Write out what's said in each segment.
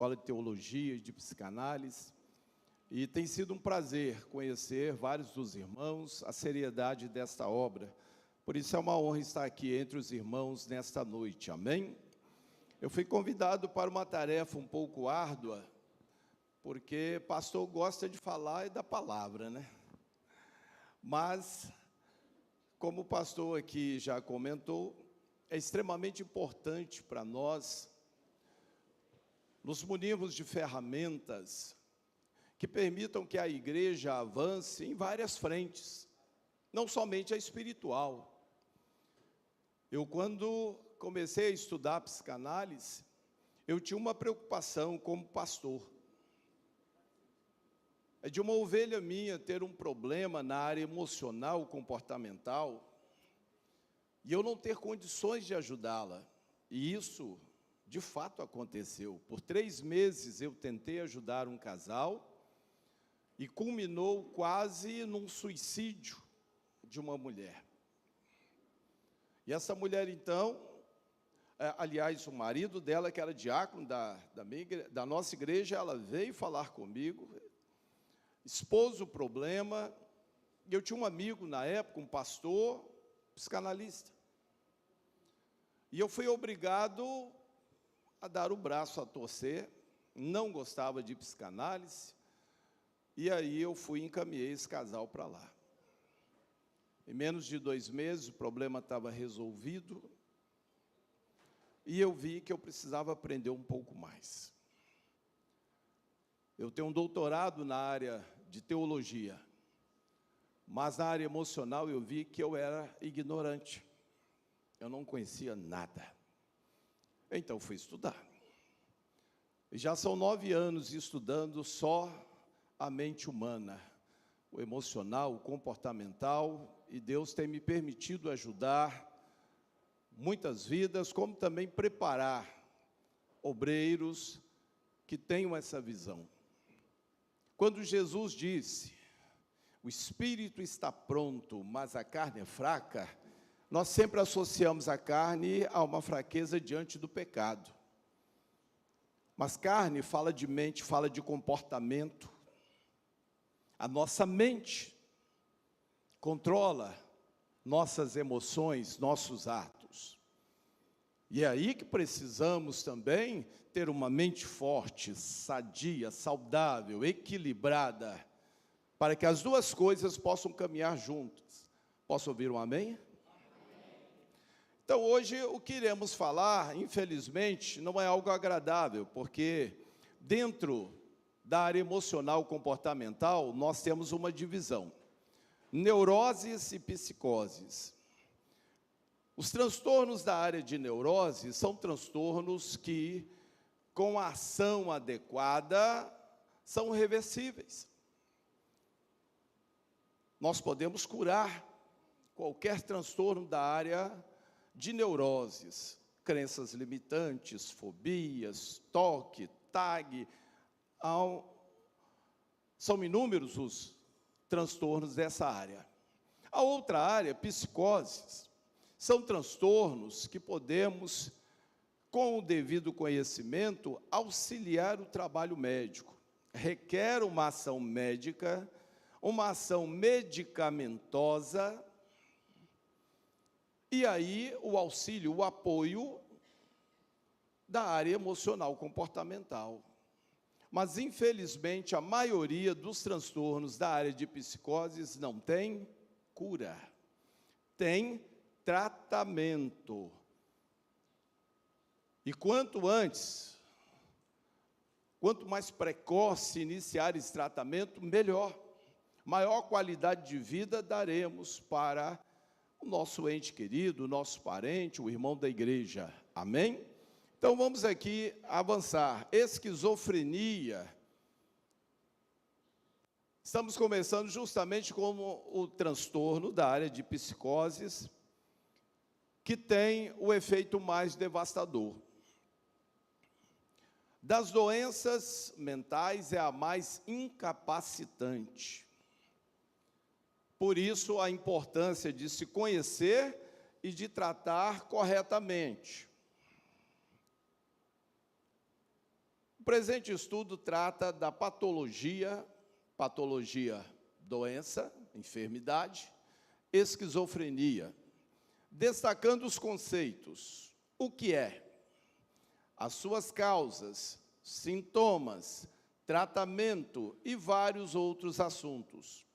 Escola de Teologia e de Psicanálise, e tem sido um prazer conhecer vários dos irmãos, a seriedade desta obra. Por isso é uma honra estar aqui entre os irmãos nesta noite, amém? Eu fui convidado para uma tarefa um pouco árdua, porque pastor gosta de falar da palavra, né? Mas, como o pastor aqui já comentou, é extremamente importante para nós nos munirmos de ferramentas que permitam que a igreja avance em várias frentes, não somente a espiritual. Eu, quando comecei a estudar psicanálise, eu tinha uma preocupação como pastor. É de uma ovelha minha ter um problema na área emocional, comportamental, e eu não ter condições de ajudá-la. E isso, de fato, aconteceu. Por 3 meses eu tentei ajudar um casal e culminou quase num suicídio de uma mulher. E essa mulher, então, aliás, o marido dela, que era diácono da nossa igreja, ela veio falar comigo, expôs o problema. Eu tinha um amigo na época, um pastor, psicanalista. E eu fui obrigado a dar o braço a torcer, não gostava de psicanálise, e aí eu fui e encaminhei esse casal para lá. Em menos de 2 meses, o problema estava resolvido, e eu vi que eu precisava aprender um pouco mais. Eu tenho um doutorado na área de teologia, mas na área emocional eu vi que eu era ignorante, eu não conhecia nada. Então, fui estudar. E já são 9 anos estudando só a mente humana, o emocional, o comportamental, e Deus tem me permitido ajudar muitas vidas, como também preparar obreiros que tenham essa visão. Quando Jesus disse, o espírito está pronto, mas a carne é fraca, nós sempre associamos a carne a uma fraqueza diante do pecado. Mas carne fala de mente, fala de comportamento. A nossa mente controla nossas emoções, nossos atos. E é aí que precisamos também ter uma mente forte, sadia, saudável, equilibrada, para que as duas coisas possam caminhar juntas. Posso ouvir um amém? Então, hoje, o que iremos falar, infelizmente, não é algo agradável, porque dentro da área emocional comportamental, nós temos uma divisão: neuroses e psicoses. Os transtornos da área de neurose são transtornos que, com a ação adequada, são reversíveis. Nós podemos curar qualquer transtorno da área de neuroses, crenças limitantes, fobias, toque, TAG, são inúmeros os transtornos dessa área. A outra área, psicoses, são transtornos que podemos, com o devido conhecimento, auxiliar o trabalho médico. Requer uma ação médica, uma ação medicamentosa, e aí o auxílio, o apoio da área emocional comportamental. Mas, infelizmente, a maioria dos transtornos da área de psicoses não tem cura, tem tratamento. E quanto antes, quanto mais precoce iniciar esse tratamento, melhor. Maior qualidade de vida daremos para o nosso ente querido, o nosso parente, o irmão da igreja. Amém? Então, vamos aqui avançar. Esquizofrenia. Estamos começando justamente como o transtorno da área de psicoses, que tem o efeito mais devastador. Das doenças mentais, é a mais incapacitante. Por isso, a importância de se conhecer e de tratar corretamente. O presente estudo trata da patologia, doença, enfermidade, esquizofrenia, destacando os conceitos: o que é, as suas causas, sintomas, tratamento e vários outros assuntos.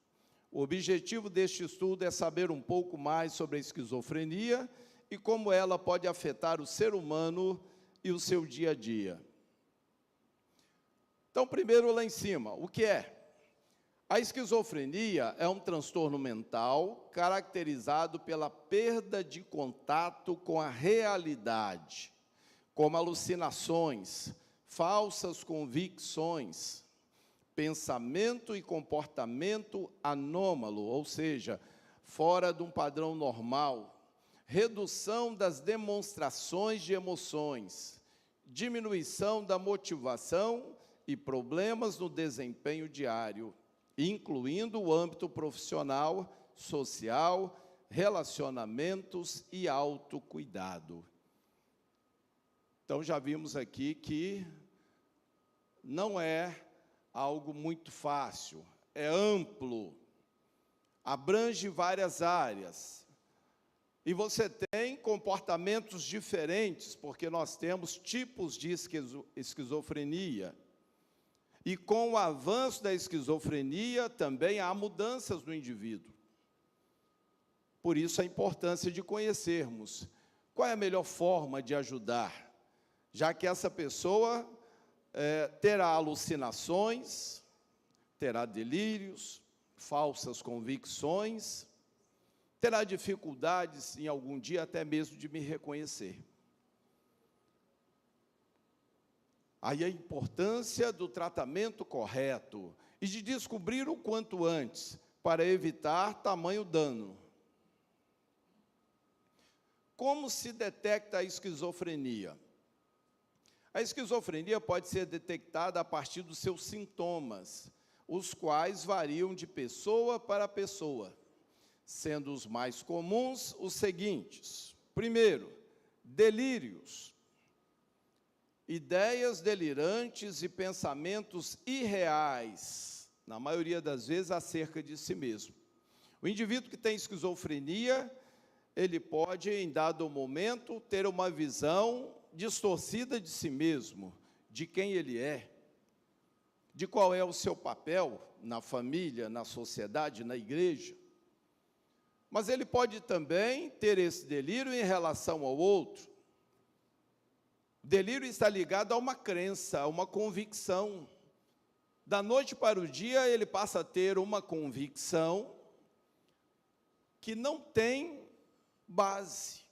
O objetivo deste estudo é saber um pouco mais sobre a esquizofrenia e como ela pode afetar o ser humano e o seu dia a dia. Então, primeiro lá em cima, o que é? A esquizofrenia é um transtorno mental caracterizado pela perda de contato com a realidade, como alucinações, falsas convicções, pensamento e comportamento anômalo, ou seja, fora de um padrão normal, redução das demonstrações de emoções, diminuição da motivação e problemas no desempenho diário, incluindo o âmbito profissional, social, relacionamentos e autocuidado. Então, já vimos aqui que não é algo muito fácil, é amplo, abrange várias áreas. E você tem comportamentos diferentes, porque nós temos tipos de esquizofrenia. E com o avanço da esquizofrenia, também há mudanças no indivíduo. Por isso, a importância de conhecermos qual é a melhor forma de ajudar, já que essa pessoa terá alucinações, terá delírios, falsas convicções, terá dificuldades em algum dia até mesmo de me reconhecer. Aí a importância do tratamento correto e de descobrir o quanto antes, para evitar tamanho dano. Como se detecta a esquizofrenia? A esquizofrenia pode ser detectada a partir dos seus sintomas, os quais variam de pessoa para pessoa, sendo os mais comuns os seguintes. Primeiro, delírios. Ideias delirantes e pensamentos irreais, na maioria das vezes, acerca de si mesmo. O indivíduo que tem esquizofrenia, ele pode, em dado momento, ter uma visão distorcida de si mesmo, de quem ele é, de qual é o seu papel na família, na sociedade, na igreja. Mas ele pode também ter esse delírio em relação ao outro. Delírio está ligado a uma crença, a uma convicção. Da noite para o dia, ele passa a ter uma convicção que não tem base.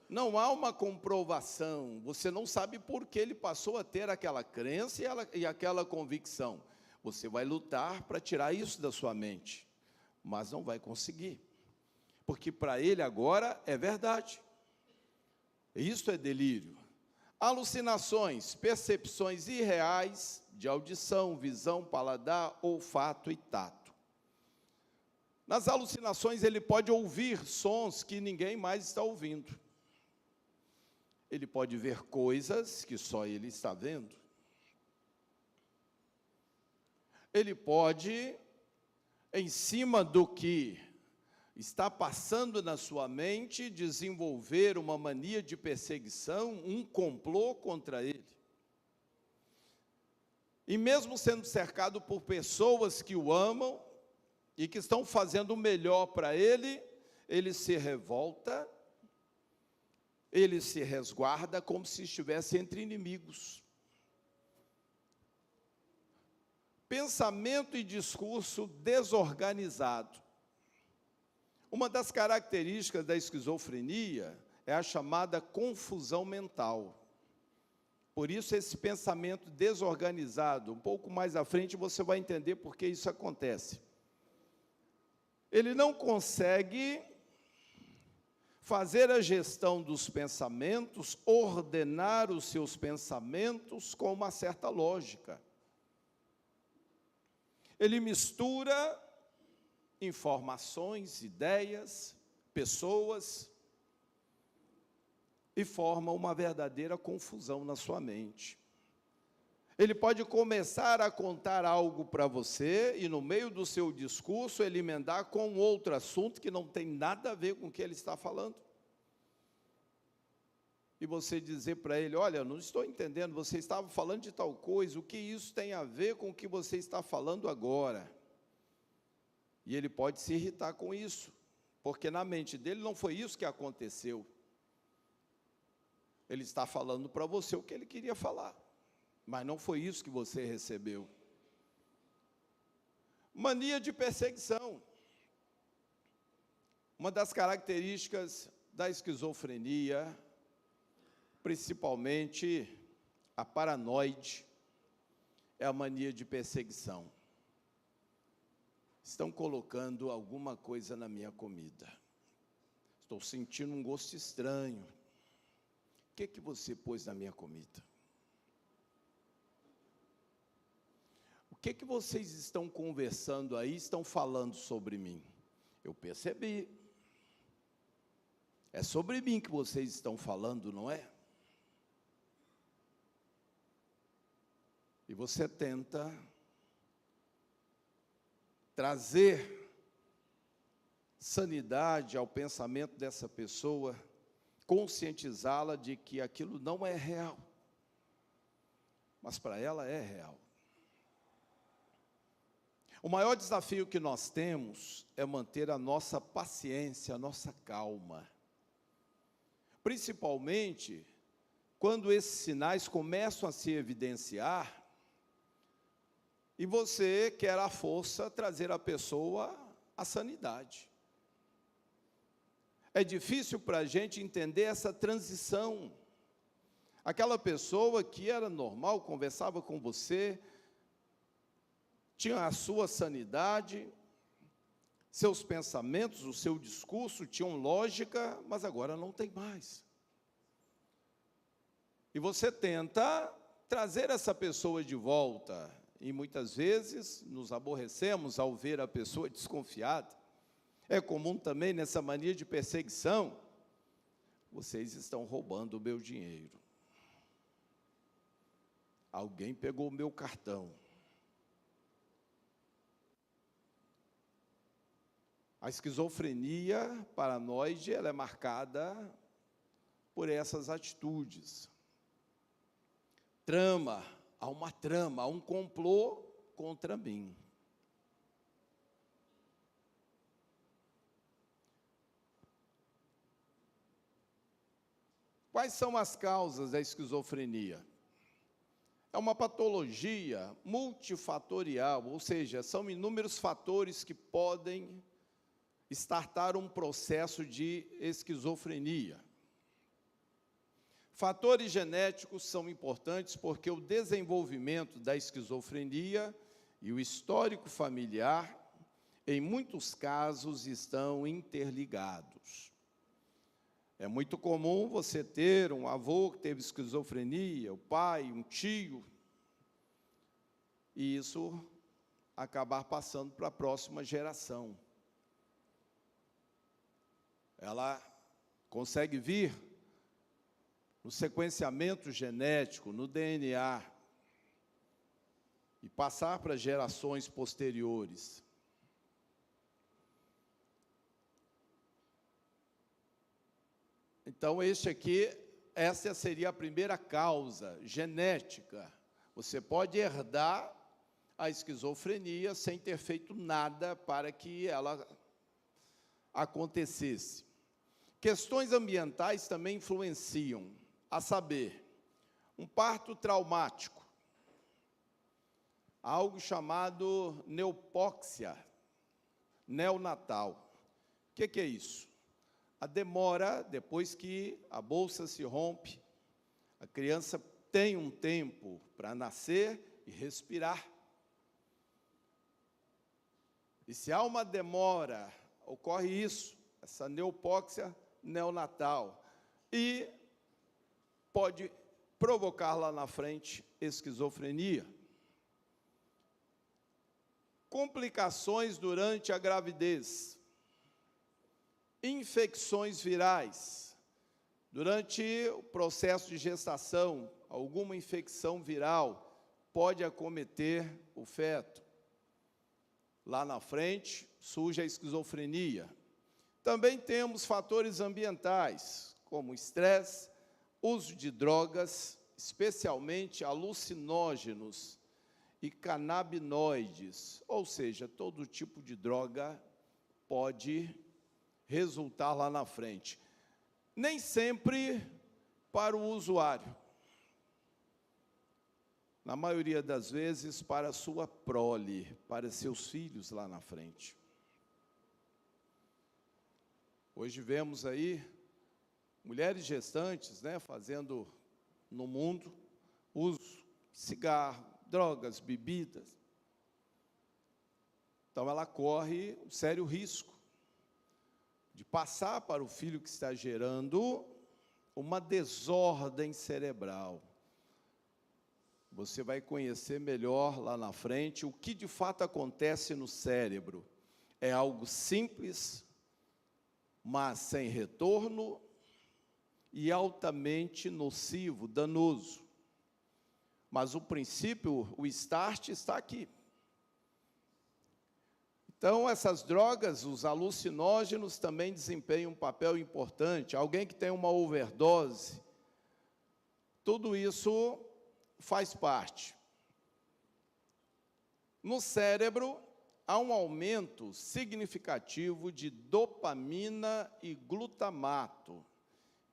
Não há uma comprovação. Você não sabe por que ele passou a ter aquela crença e aquela convicção. Você vai lutar para tirar isso da sua mente, mas não vai conseguir. Porque para ele agora é verdade. Isso é delírio. Alucinações, percepções irreais de audição, visão, paladar, olfato e tato. Nas alucinações, ele pode ouvir sons que ninguém mais está ouvindo. Ele pode ver coisas que só ele está vendo. Ele pode, em cima do que está passando na sua mente, desenvolver uma mania de perseguição, um complô contra ele. E mesmo sendo cercado por pessoas que o amam e que estão fazendo o melhor para ele, ele se revolta, ele se resguarda como se estivesse entre inimigos. Pensamento e discurso desorganizado. Uma das características da esquizofrenia é a chamada confusão mental. Por isso, esse pensamento desorganizado, um pouco mais à frente você vai entender por que isso acontece. Ele não consegue fazer a gestão dos pensamentos, ordenar os seus pensamentos com uma certa lógica. Ele mistura informações, ideias, pessoas, e forma uma verdadeira confusão na sua mente. Ele pode começar a contar algo para você e, no meio do seu discurso, ele emendar com outro assunto que não tem nada a ver com o que ele está falando. E você dizer para ele, olha, não estou entendendo, você estava falando de tal coisa, o que isso tem a ver com o que você está falando agora? E ele pode se irritar com isso, porque na mente dele não foi isso que aconteceu. Ele está falando para você o que ele queria falar, mas não foi isso que você recebeu. Mania de perseguição. Uma das características da esquizofrenia, principalmente a paranoide, é a mania de perseguição. Estão colocando alguma coisa na minha comida. Estou sentindo um gosto estranho. O que você pôs na minha comida? O que vocês estão conversando aí, estão falando sobre mim? Eu percebi. É sobre mim que vocês estão falando, não é? E você tenta trazer sanidade ao pensamento dessa pessoa, conscientizá-la de que aquilo não é real, mas para ela é real. O maior desafio que nós temos é manter a nossa paciência, a nossa calma, principalmente quando esses sinais começam a se evidenciar e você quer à força trazer a pessoa à sanidade. É difícil para a gente entender essa transição. Aquela pessoa que era normal, conversava com você, tinha a sua sanidade, seus pensamentos, o seu discurso tinham lógica, mas agora não tem mais. E você tenta trazer essa pessoa de volta, e muitas vezes nos aborrecemos ao ver a pessoa desconfiada. É comum também nessa mania de perseguição, vocês estão roubando o meu dinheiro. Alguém pegou o meu cartão. A esquizofrenia paranoide, ela é marcada por essas atitudes. Há uma trama, há um complô contra mim. Quais são as causas da esquizofrenia? É uma patologia multifatorial, ou seja, são inúmeros fatores que podem startar um processo de esquizofrenia. Fatores genéticos são importantes porque o desenvolvimento da esquizofrenia e o histórico familiar, em muitos casos, estão interligados. É muito comum você ter um avô que teve esquizofrenia, o pai, um tio, e isso acabar passando para a próxima geração. Ela consegue vir no sequenciamento genético, no DNA, e passar para gerações posteriores. Então, essa seria a primeira causa, genética. Você pode herdar a esquizofrenia sem ter feito nada para que ela acontecesse. Questões ambientais também influenciam, a saber, um parto traumático, algo chamado neopóxia neonatal. O que é isso? A demora, depois que a bolsa se rompe, a criança tem um tempo para nascer e respirar. E se há uma demora, ocorre isso, essa neopóxia neonatal, e pode provocar lá na frente esquizofrenia. Complicações durante a gravidez, infecções virais, durante o processo de gestação, alguma infecção viral pode acometer o feto. Lá na frente, surge a esquizofrenia. Também temos fatores ambientais, como estresse, uso de drogas, especialmente alucinógenos e canabinoides, ou seja, todo tipo de droga pode resultar lá na frente. Nem sempre para o usuário. Na maioria das vezes, para a sua prole, para seus filhos lá na frente. Hoje vemos aí mulheres gestantes, fazendo no mundo uso, cigarro, drogas, bebidas. Então, ela corre um sério risco de passar para o filho que está gerando uma desordem cerebral. Você vai conhecer melhor lá na frente o que de fato acontece no cérebro. É algo simples, mas sem retorno e altamente nocivo, danoso. Mas o princípio, o start está aqui. Então, essas drogas, os alucinógenos, também desempenham um papel importante. Alguém que tem uma overdose, tudo isso faz parte. No cérebro, há um aumento significativo de dopamina e glutamato,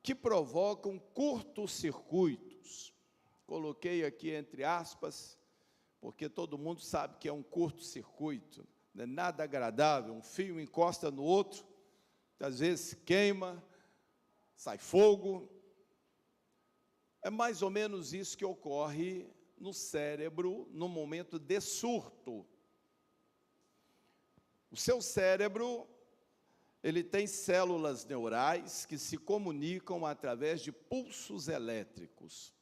que provocam curtos-circuitos. Coloquei aqui entre aspas, porque todo mundo sabe que é um curto-circuito, não é nada agradável, um fio encosta no outro, às vezes queima, sai fogo. É mais ou menos isso que ocorre no cérebro no momento de surto. O seu cérebro, ele tem células neurais que se comunicam através de pulsos elétricos.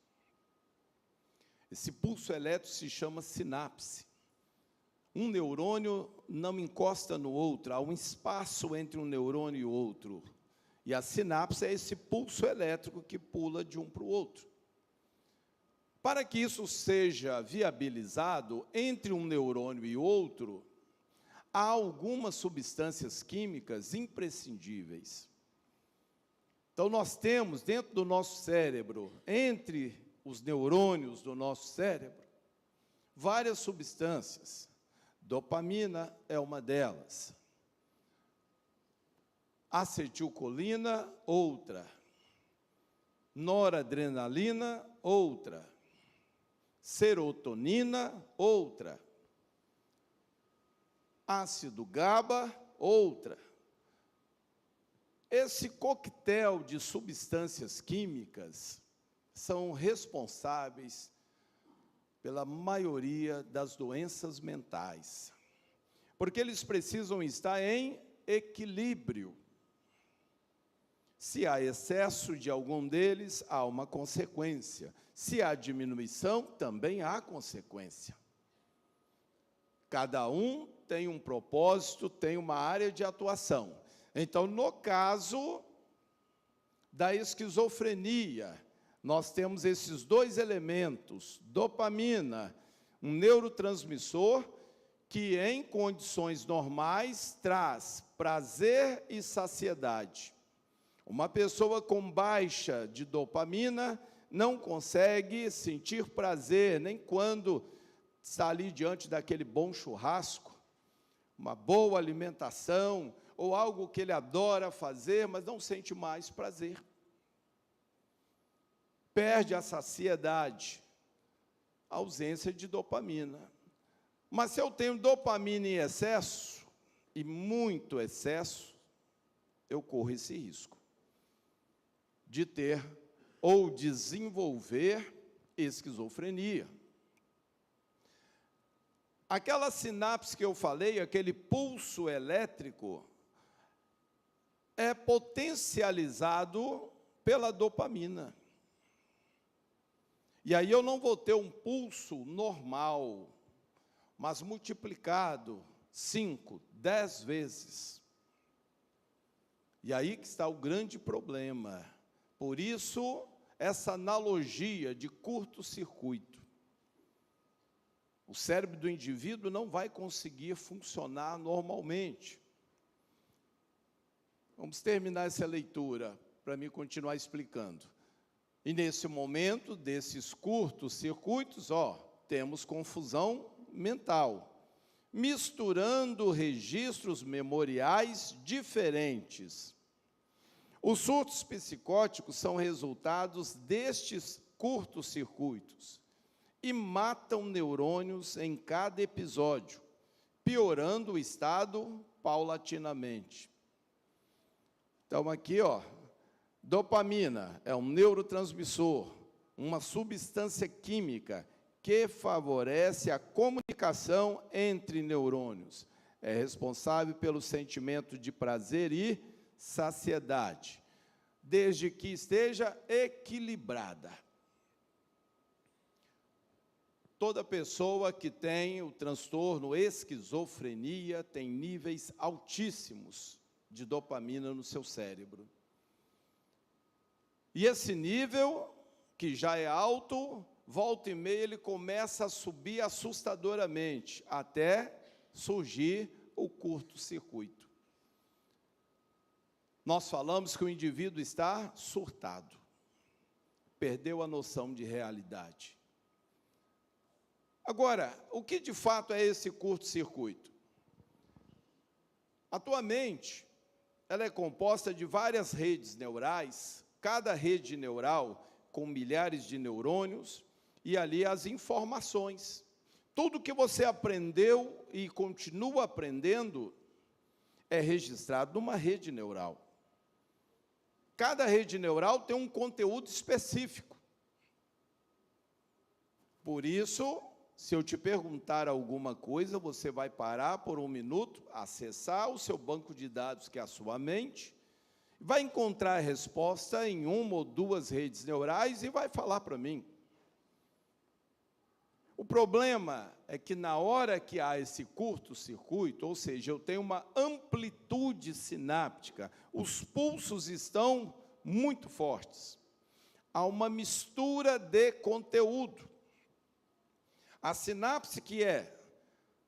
Esse pulso elétrico se chama sinapse. Um neurônio não encosta no outro, há um espaço entre um neurônio e o outro. E a sinapse é esse pulso elétrico que pula de um para o outro. Para que isso seja viabilizado entre um neurônio e outro, há algumas substâncias químicas imprescindíveis. Então, nós temos dentro do nosso cérebro, entre os neurônios do nosso cérebro, várias substâncias. Dopamina é uma delas. Acetilcolina, outra. Noradrenalina, outra. Serotonina, outra. Ácido GABA, outra. Esse coquetel de substâncias químicas são responsáveis pela maioria das doenças mentais, porque eles precisam estar em equilíbrio. Se há excesso de algum deles, há uma consequência. Se há diminuição, também há consequência. Cada um tem um propósito, tem uma área de atuação. Então, no caso da esquizofrenia, nós temos esses dois elementos, dopamina, um neurotransmissor que, em condições normais, traz prazer e saciedade. Uma pessoa com baixa de dopamina não consegue sentir prazer, nem quando está ali diante daquele bom churrasco, uma boa alimentação, ou algo que ele adora fazer, mas não sente mais prazer. Perde a saciedade, a ausência de dopamina. Mas se eu tenho dopamina em excesso, e muito excesso, eu corro esse risco de ter ou desenvolver esquizofrenia. Aquela sinapse que eu falei, aquele pulso elétrico, é potencializado pela dopamina. E aí eu não vou ter um pulso normal, mas multiplicado 5, 10 vezes. E aí que está o grande problema. Por isso, essa analogia de curto-circuito. o cérebro do indivíduo não vai conseguir funcionar normalmente. Vamos terminar essa leitura, para mim continuar explicando. E nesse momento, desses curtos circuitos, temos confusão mental, misturando registros memoriais diferentes. Os surtos psicóticos são resultados destes curtos circuitos e matam neurônios em cada episódio, piorando o estado paulatinamente. Então, aqui, dopamina é um neurotransmissor, uma substância química que favorece a comunicação entre neurônios. É responsável pelo sentimento de prazer e saciedade, desde que esteja equilibrada. Toda pessoa que tem o transtorno esquizofrenia tem níveis altíssimos de dopamina no seu cérebro. E esse nível, que já é alto, volta e meia ele começa a subir assustadoramente, até surgir o curto-circuito. Nós falamos que o indivíduo está surtado, perdeu a noção de realidade. Agora, o que de fato é esse curto-circuito? A tua mente, ela é composta de várias redes neurais, cada rede neural com milhares de neurônios, e ali as informações. Tudo que você aprendeu e continua aprendendo é registrado numa rede neural. Cada rede neural tem um conteúdo específico. Por isso, se eu te perguntar alguma coisa, você vai parar por um minuto, acessar o seu banco de dados, que é a sua mente, vai encontrar a resposta em uma ou duas redes neurais e vai falar para mim. O problema é que na hora que há esse curto-circuito, ou seja, eu tenho uma amplitude sináptica, os pulsos estão muito fortes. Há uma mistura de conteúdo. A sinapse que é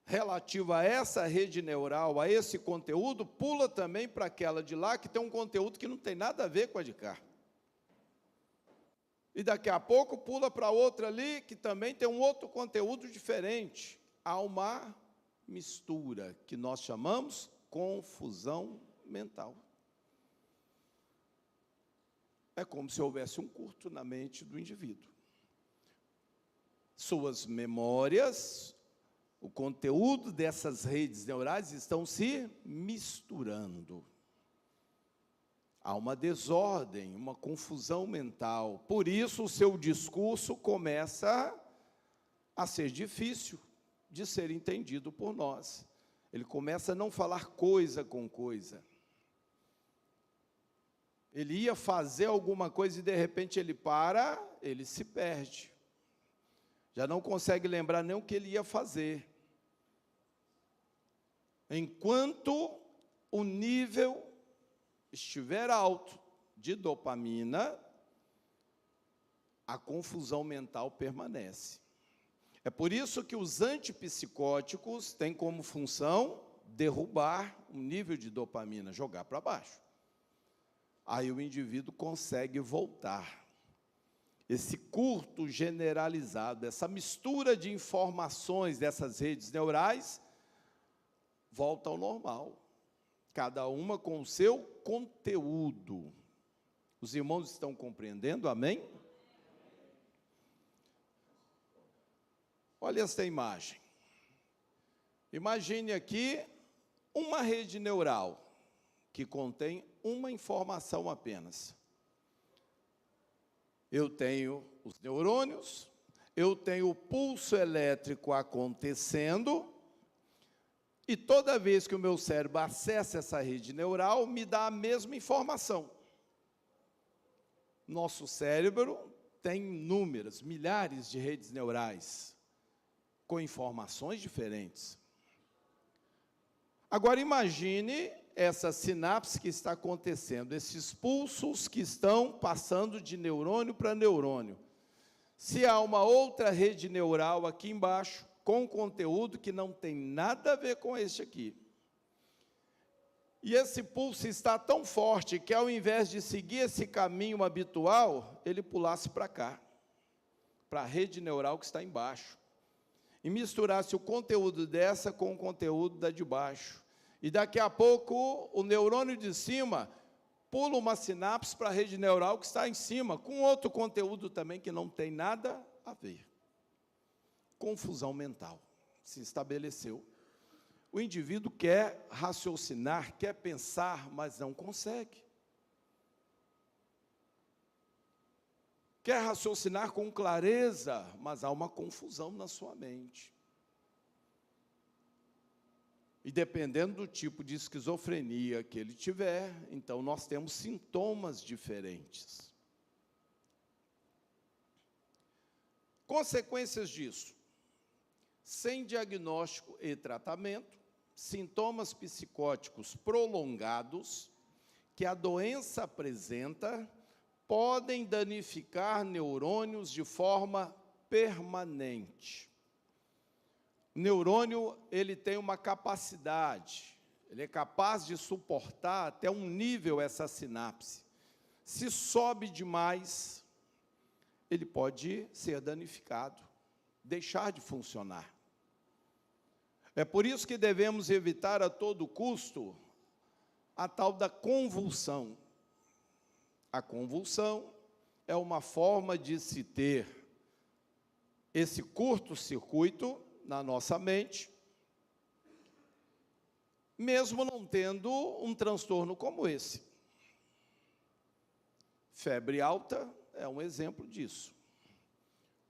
relativa a essa rede neural, a esse conteúdo, pula também para aquela de lá, que tem um conteúdo que não tem nada a ver com a de cá. E daqui a pouco pula para outra ali, que também tem um outro conteúdo diferente. Há uma mistura, que nós chamamos confusão mental. É como se houvesse um curto na mente do indivíduo. Suas memórias, o conteúdo dessas redes neurais estão se misturando. Há uma desordem, uma confusão mental. Por isso, o seu discurso começa a ser difícil de ser entendido por nós. Ele começa a não falar coisa com coisa. Ele ia fazer alguma coisa e, de repente, ele para, ele se perde. Já não consegue lembrar nem o que ele ia fazer. Enquanto o nível estiver alto de dopamina, a confusão mental permanece. É por isso que os antipsicóticos têm como função derrubar o nível de dopamina, jogar para baixo. Aí o indivíduo consegue voltar. Esse curto generalizado, essa mistura de informações dessas redes neurais, volta ao normal. Cada uma com o seu conteúdo. Os irmãos estão compreendendo? Amém? Olha esta imagem. Imagine aqui uma rede neural que contém uma informação apenas. Eu tenho os neurônios, eu tenho o pulso elétrico acontecendo, e toda vez que o meu cérebro acessa essa rede neural, me dá a mesma informação. Nosso cérebro tem inúmeras, milhares de redes neurais, com informações diferentes. Agora imagine essa sinapse que está acontecendo, esses pulsos que estão passando de neurônio para neurônio. Se há uma outra rede neural aqui embaixo, com um conteúdo que não tem nada a ver com este aqui. E esse pulso está tão forte que, ao invés de seguir esse caminho habitual, ele pulasse para cá, para a rede neural que está embaixo, e misturasse o conteúdo dessa com o conteúdo da de baixo. E daqui a pouco, o neurônio de cima pula uma sinapse para a rede neural que está em cima, com outro conteúdo também que não tem nada a ver. Confusão mental se estabeleceu. O indivíduo quer raciocinar, quer pensar, mas não consegue. Quer raciocinar com clareza, mas há uma confusão na sua mente. E dependendo do tipo de esquizofrenia que ele tiver, então nós temos sintomas diferentes. Consequências disso: sem diagnóstico e tratamento, sintomas psicóticos prolongados que a doença apresenta podem danificar neurônios de forma permanente. O neurônio, ele tem uma capacidade, ele é capaz de suportar até um nível essa sinapse. Se sobe demais, ele pode ser danificado, deixar de funcionar. É por isso que devemos evitar a todo custo a tal da convulsão. A convulsão é uma forma de se ter esse curto-circuito na nossa mente, mesmo não tendo um transtorno como esse. Febre alta é um exemplo disso.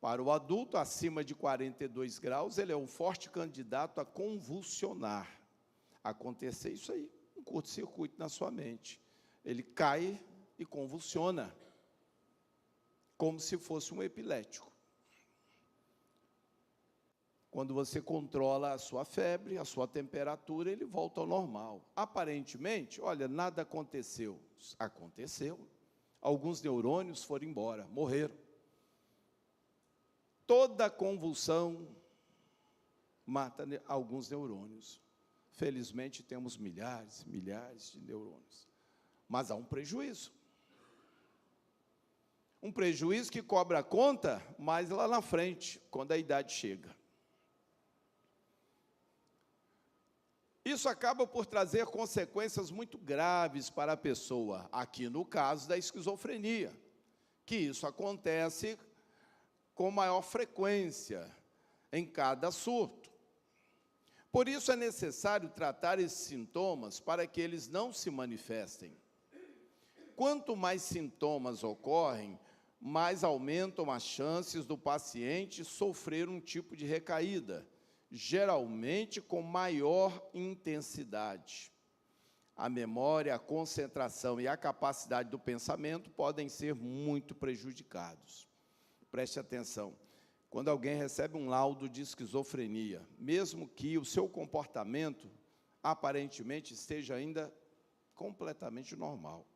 Para o adulto, acima de 42 graus, ele é um forte candidato a convulsionar. Acontecer isso aí, um curto-circuito na sua mente. Ele cai e convulsiona, como se fosse um epilético. Quando você controla a sua febre, a sua temperatura, ele volta ao normal. Aparentemente, olha, nada aconteceu. Aconteceu. Alguns neurônios foram embora, morreram. Toda convulsão mata alguns neurônios. Felizmente, temos milhares de neurônios. Mas há um prejuízo. Um prejuízo que cobra a conta mais lá na frente, quando a idade chega. Isso acaba por trazer consequências muito graves para a pessoa, aqui no caso da esquizofrenia, que isso acontece com maior frequência em cada surto. Por isso é necessário tratar esses sintomas para que eles não se manifestem. Quanto mais sintomas ocorrem, mais aumentam as chances do paciente sofrer um tipo de recaída, geralmente com maior intensidade. A memória, a concentração e a capacidade do pensamento podem ser muito prejudicados. Preste atenção, quando alguém recebe um laudo de esquizofrenia, mesmo que o seu comportamento aparentemente esteja ainda completamente normal,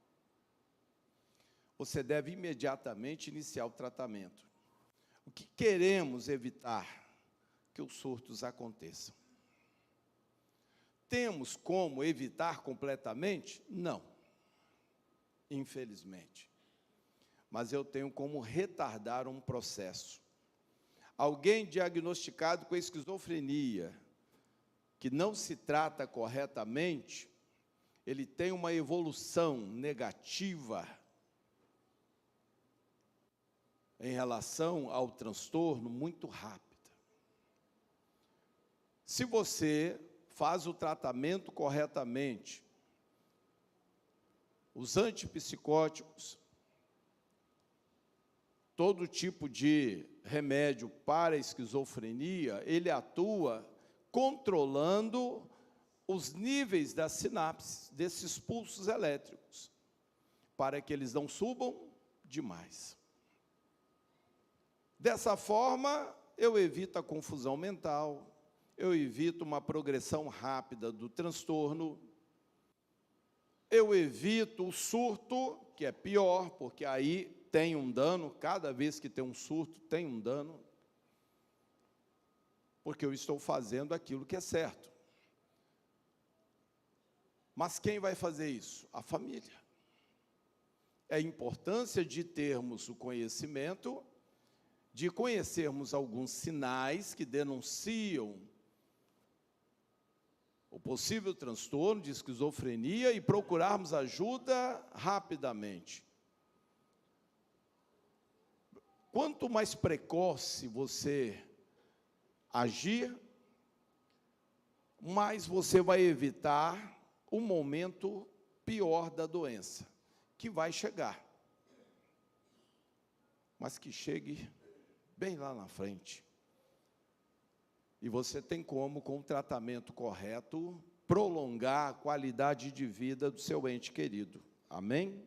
você deve imediatamente iniciar o tratamento. O que queremos evitar? Que os surtos aconteçam. Temos como evitar completamente? Não, infelizmente. Mas eu tenho como retardar um processo. Alguém diagnosticado com esquizofrenia, que não se trata corretamente, ele tem uma evolução negativa em relação ao transtorno muito rápida. Se você faz o tratamento corretamente, os antipsicóticos, todo tipo de remédio para a esquizofrenia, ele atua controlando os níveis das sinapses, desses pulsos elétricos, para que eles não subam demais. Dessa forma, eu evito a confusão mental, eu evito uma progressão rápida do transtorno, eu evito o surto, que é pior, porque aí tem um dano, cada vez que tem um surto, tem um dano. porque eu estou fazendo aquilo que é certo. Mas quem vai fazer isso? A família. É a importância de termos o conhecimento, de conhecermos alguns sinais que denunciam o possível transtorno de esquizofrenia e procurarmos ajuda rapidamente. Quanto mais precoce você agir, mais você vai evitar o momento pior da doença, que vai chegar, mas que chegue bem lá na frente. E você tem como, com o tratamento correto, prolongar a qualidade de vida do seu ente querido. Amém?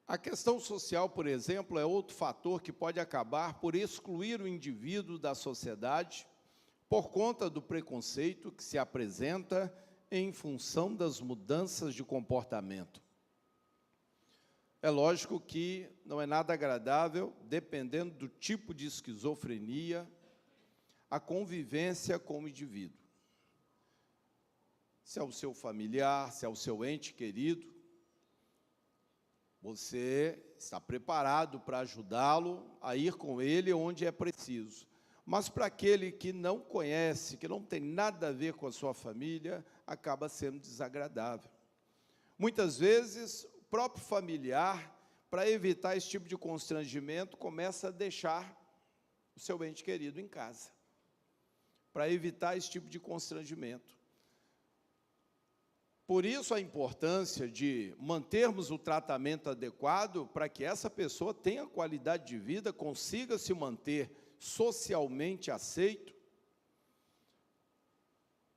A questão social, por exemplo, é outro fator que pode acabar por excluir o indivíduo da sociedade por conta do preconceito que se apresenta em função das mudanças de comportamento. É lógico que não é nada agradável, dependendo do tipo de esquizofrenia, a convivência com o indivíduo. Se é o seu familiar, se é o seu ente querido, você está preparado para ajudá-lo a ir com ele onde é preciso. Mas para aquele que não conhece, que não tem nada a ver com a sua família, acaba sendo desagradável. Muitas vezes, o próprio familiar, para evitar esse tipo de constrangimento, começa a deixar o seu ente querido em casa, para evitar esse tipo de constrangimento. Por isso a importância de mantermos o tratamento adequado para que essa pessoa tenha qualidade de vida, consiga se manter socialmente aceito,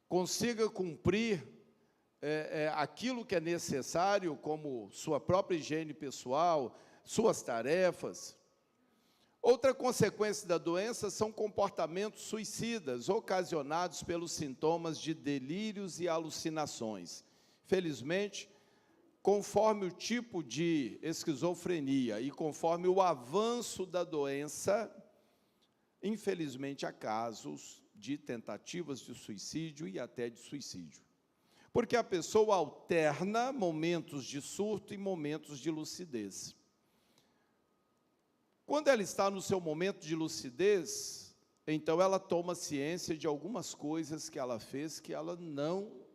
consiga cumprir aquilo que é necessário, como sua própria higiene pessoal, suas tarefas. Outra consequência da doença são comportamentos suicidas, ocasionados pelos sintomas de delírios e alucinações. Felizmente, conforme o tipo de esquizofrenia e conforme o avanço da doença, infelizmente, há casos de tentativas de suicídio e até de suicídio. Porque a pessoa alterna momentos de surto e momentos de lucidez. Quando ela está no seu momento de lucidez, então ela toma ciência de algumas coisas que ela fez que ela não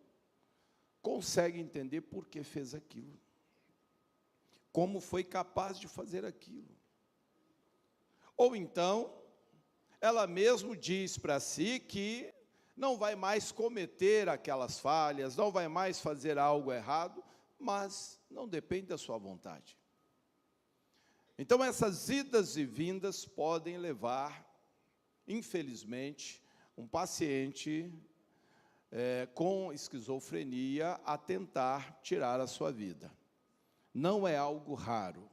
consegue entender por que fez aquilo. Como foi capaz de fazer aquilo. Ou então, ela mesmo diz para si que não vai mais cometer aquelas falhas, não vai mais fazer algo errado, mas não depende da sua vontade. Então, essas idas e vindas podem levar, infelizmente, um paciente com esquizofrenia a tentar tirar a sua vida. Não é algo raro.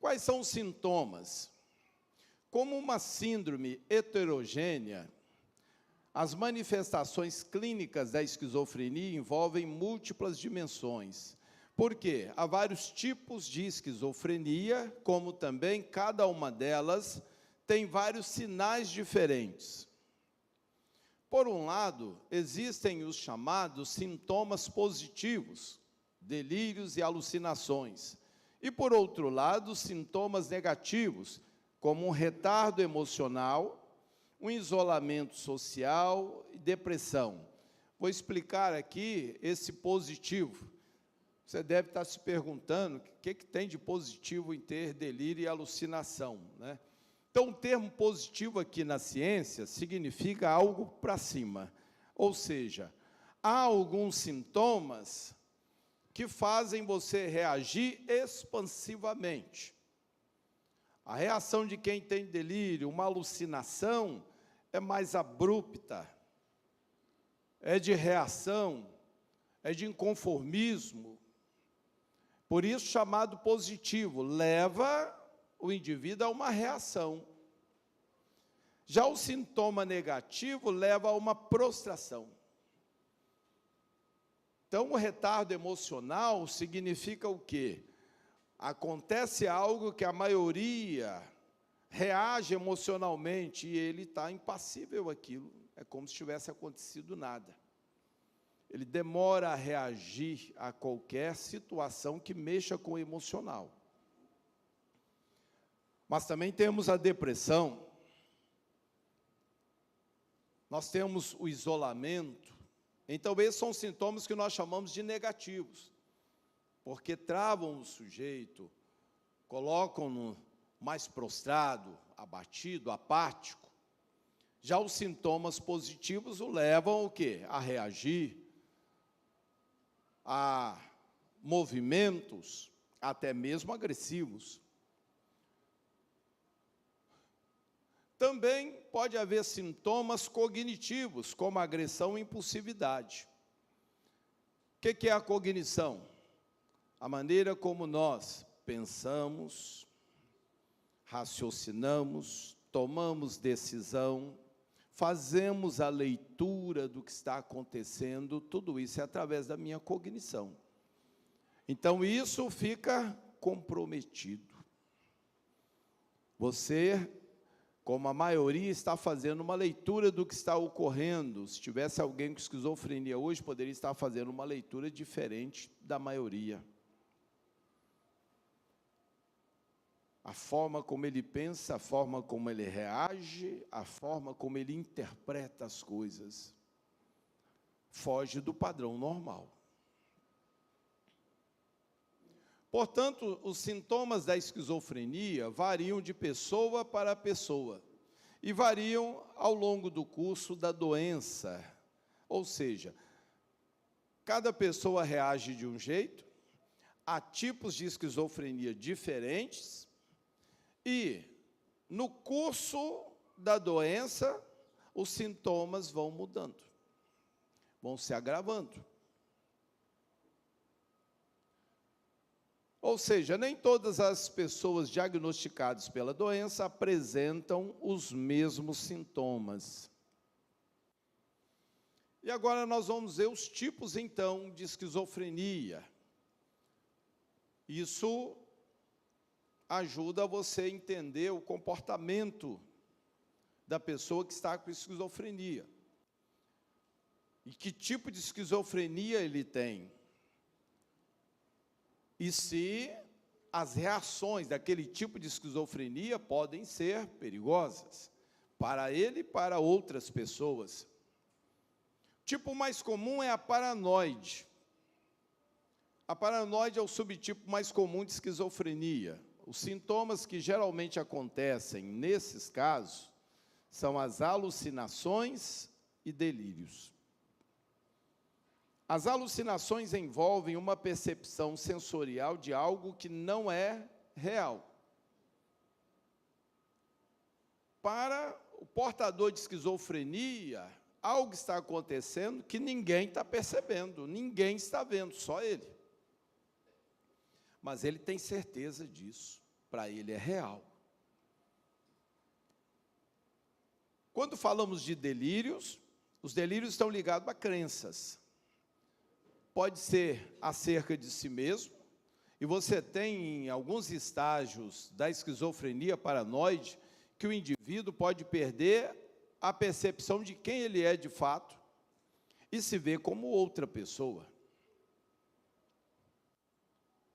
Quais são os sintomas? Como uma síndrome heterogênea, as manifestações clínicas da esquizofrenia envolvem múltiplas dimensões. Por quê? Há vários tipos de esquizofrenia, como também cada uma delas tem vários sinais diferentes. Por um lado, existem os chamados sintomas positivos, delírios e alucinações. E, por outro lado, sintomas negativos, como um retardo emocional, um isolamento social e depressão. Vou explicar aqui esse positivo. Você deve estar se perguntando o que tem de positivo em ter delírio e alucinação, né? Então, o termo positivo aqui na ciência significa algo para cima. Ou seja, há alguns sintomas que fazem você reagir expansivamente. A reação de quem tem delírio, uma alucinação, é mais abrupta, é de reação, é de inconformismo. Por isso, chamado positivo, leva o indivíduo a uma reação. Já o sintoma negativo leva a uma prostração. Então, o retardo emocional significa o quê? Acontece algo que a maioria reage emocionalmente e ele está impassível àquilo, é como se tivesse acontecido nada. Ele demora a reagir a qualquer situação que mexa com o emocional. Mas também temos a depressão, nós temos o isolamento. Então, esses são sintomas que nós chamamos de negativos, porque travam o sujeito, colocam-no mais prostrado, abatido, apático. Já os sintomas positivos o levam o quê? A reagir, a movimentos, até mesmo agressivos. Também pode haver sintomas cognitivos, como agressão e impulsividade. O que é a cognição? A maneira como nós pensamos, raciocinamos, tomamos decisão, fazemos a leitura do que está acontecendo, tudo isso é através da minha cognição. Então, isso fica comprometido. Você, como a maioria, está fazendo uma leitura do que está ocorrendo. Se tivesse alguém com esquizofrenia hoje, poderia estar fazendo uma leitura diferente da maioria. A forma como ele pensa, a forma como ele reage, a forma como ele interpreta as coisas, foge do padrão normal. Portanto, os sintomas da esquizofrenia variam de pessoa para pessoa e variam ao longo do curso da doença. Ou seja, cada pessoa reage de um jeito, há tipos de esquizofrenia diferentes e, no curso da doença, os sintomas vão mudando, vão se agravando. Ou seja, nem todas as pessoas diagnosticadas pela doença apresentam os mesmos sintomas. E agora nós vamos ver os tipos, então, de esquizofrenia. Isso ajuda você a entender o comportamento da pessoa que está com esquizofrenia. E que tipo de esquizofrenia ele tem. E se as reações daquele tipo de esquizofrenia podem ser perigosas para ele e para outras pessoas. O tipo mais comum é a paranoide. A paranoide é o subtipo mais comum de esquizofrenia. Os sintomas que geralmente acontecem nesses casos são as alucinações e delírios. As alucinações envolvem uma percepção sensorial de algo que não é real. Para o portador de esquizofrenia, algo está acontecendo que ninguém está percebendo, ninguém está vendo, só ele. Mas ele tem certeza disso, para ele é real. Quando falamos de delírios, os delírios estão ligados a crenças. Pode ser acerca de si mesmo, e você tem em alguns estágios da esquizofrenia paranoide, que o indivíduo pode perder a percepção de quem ele é de fato, e se ver como outra pessoa.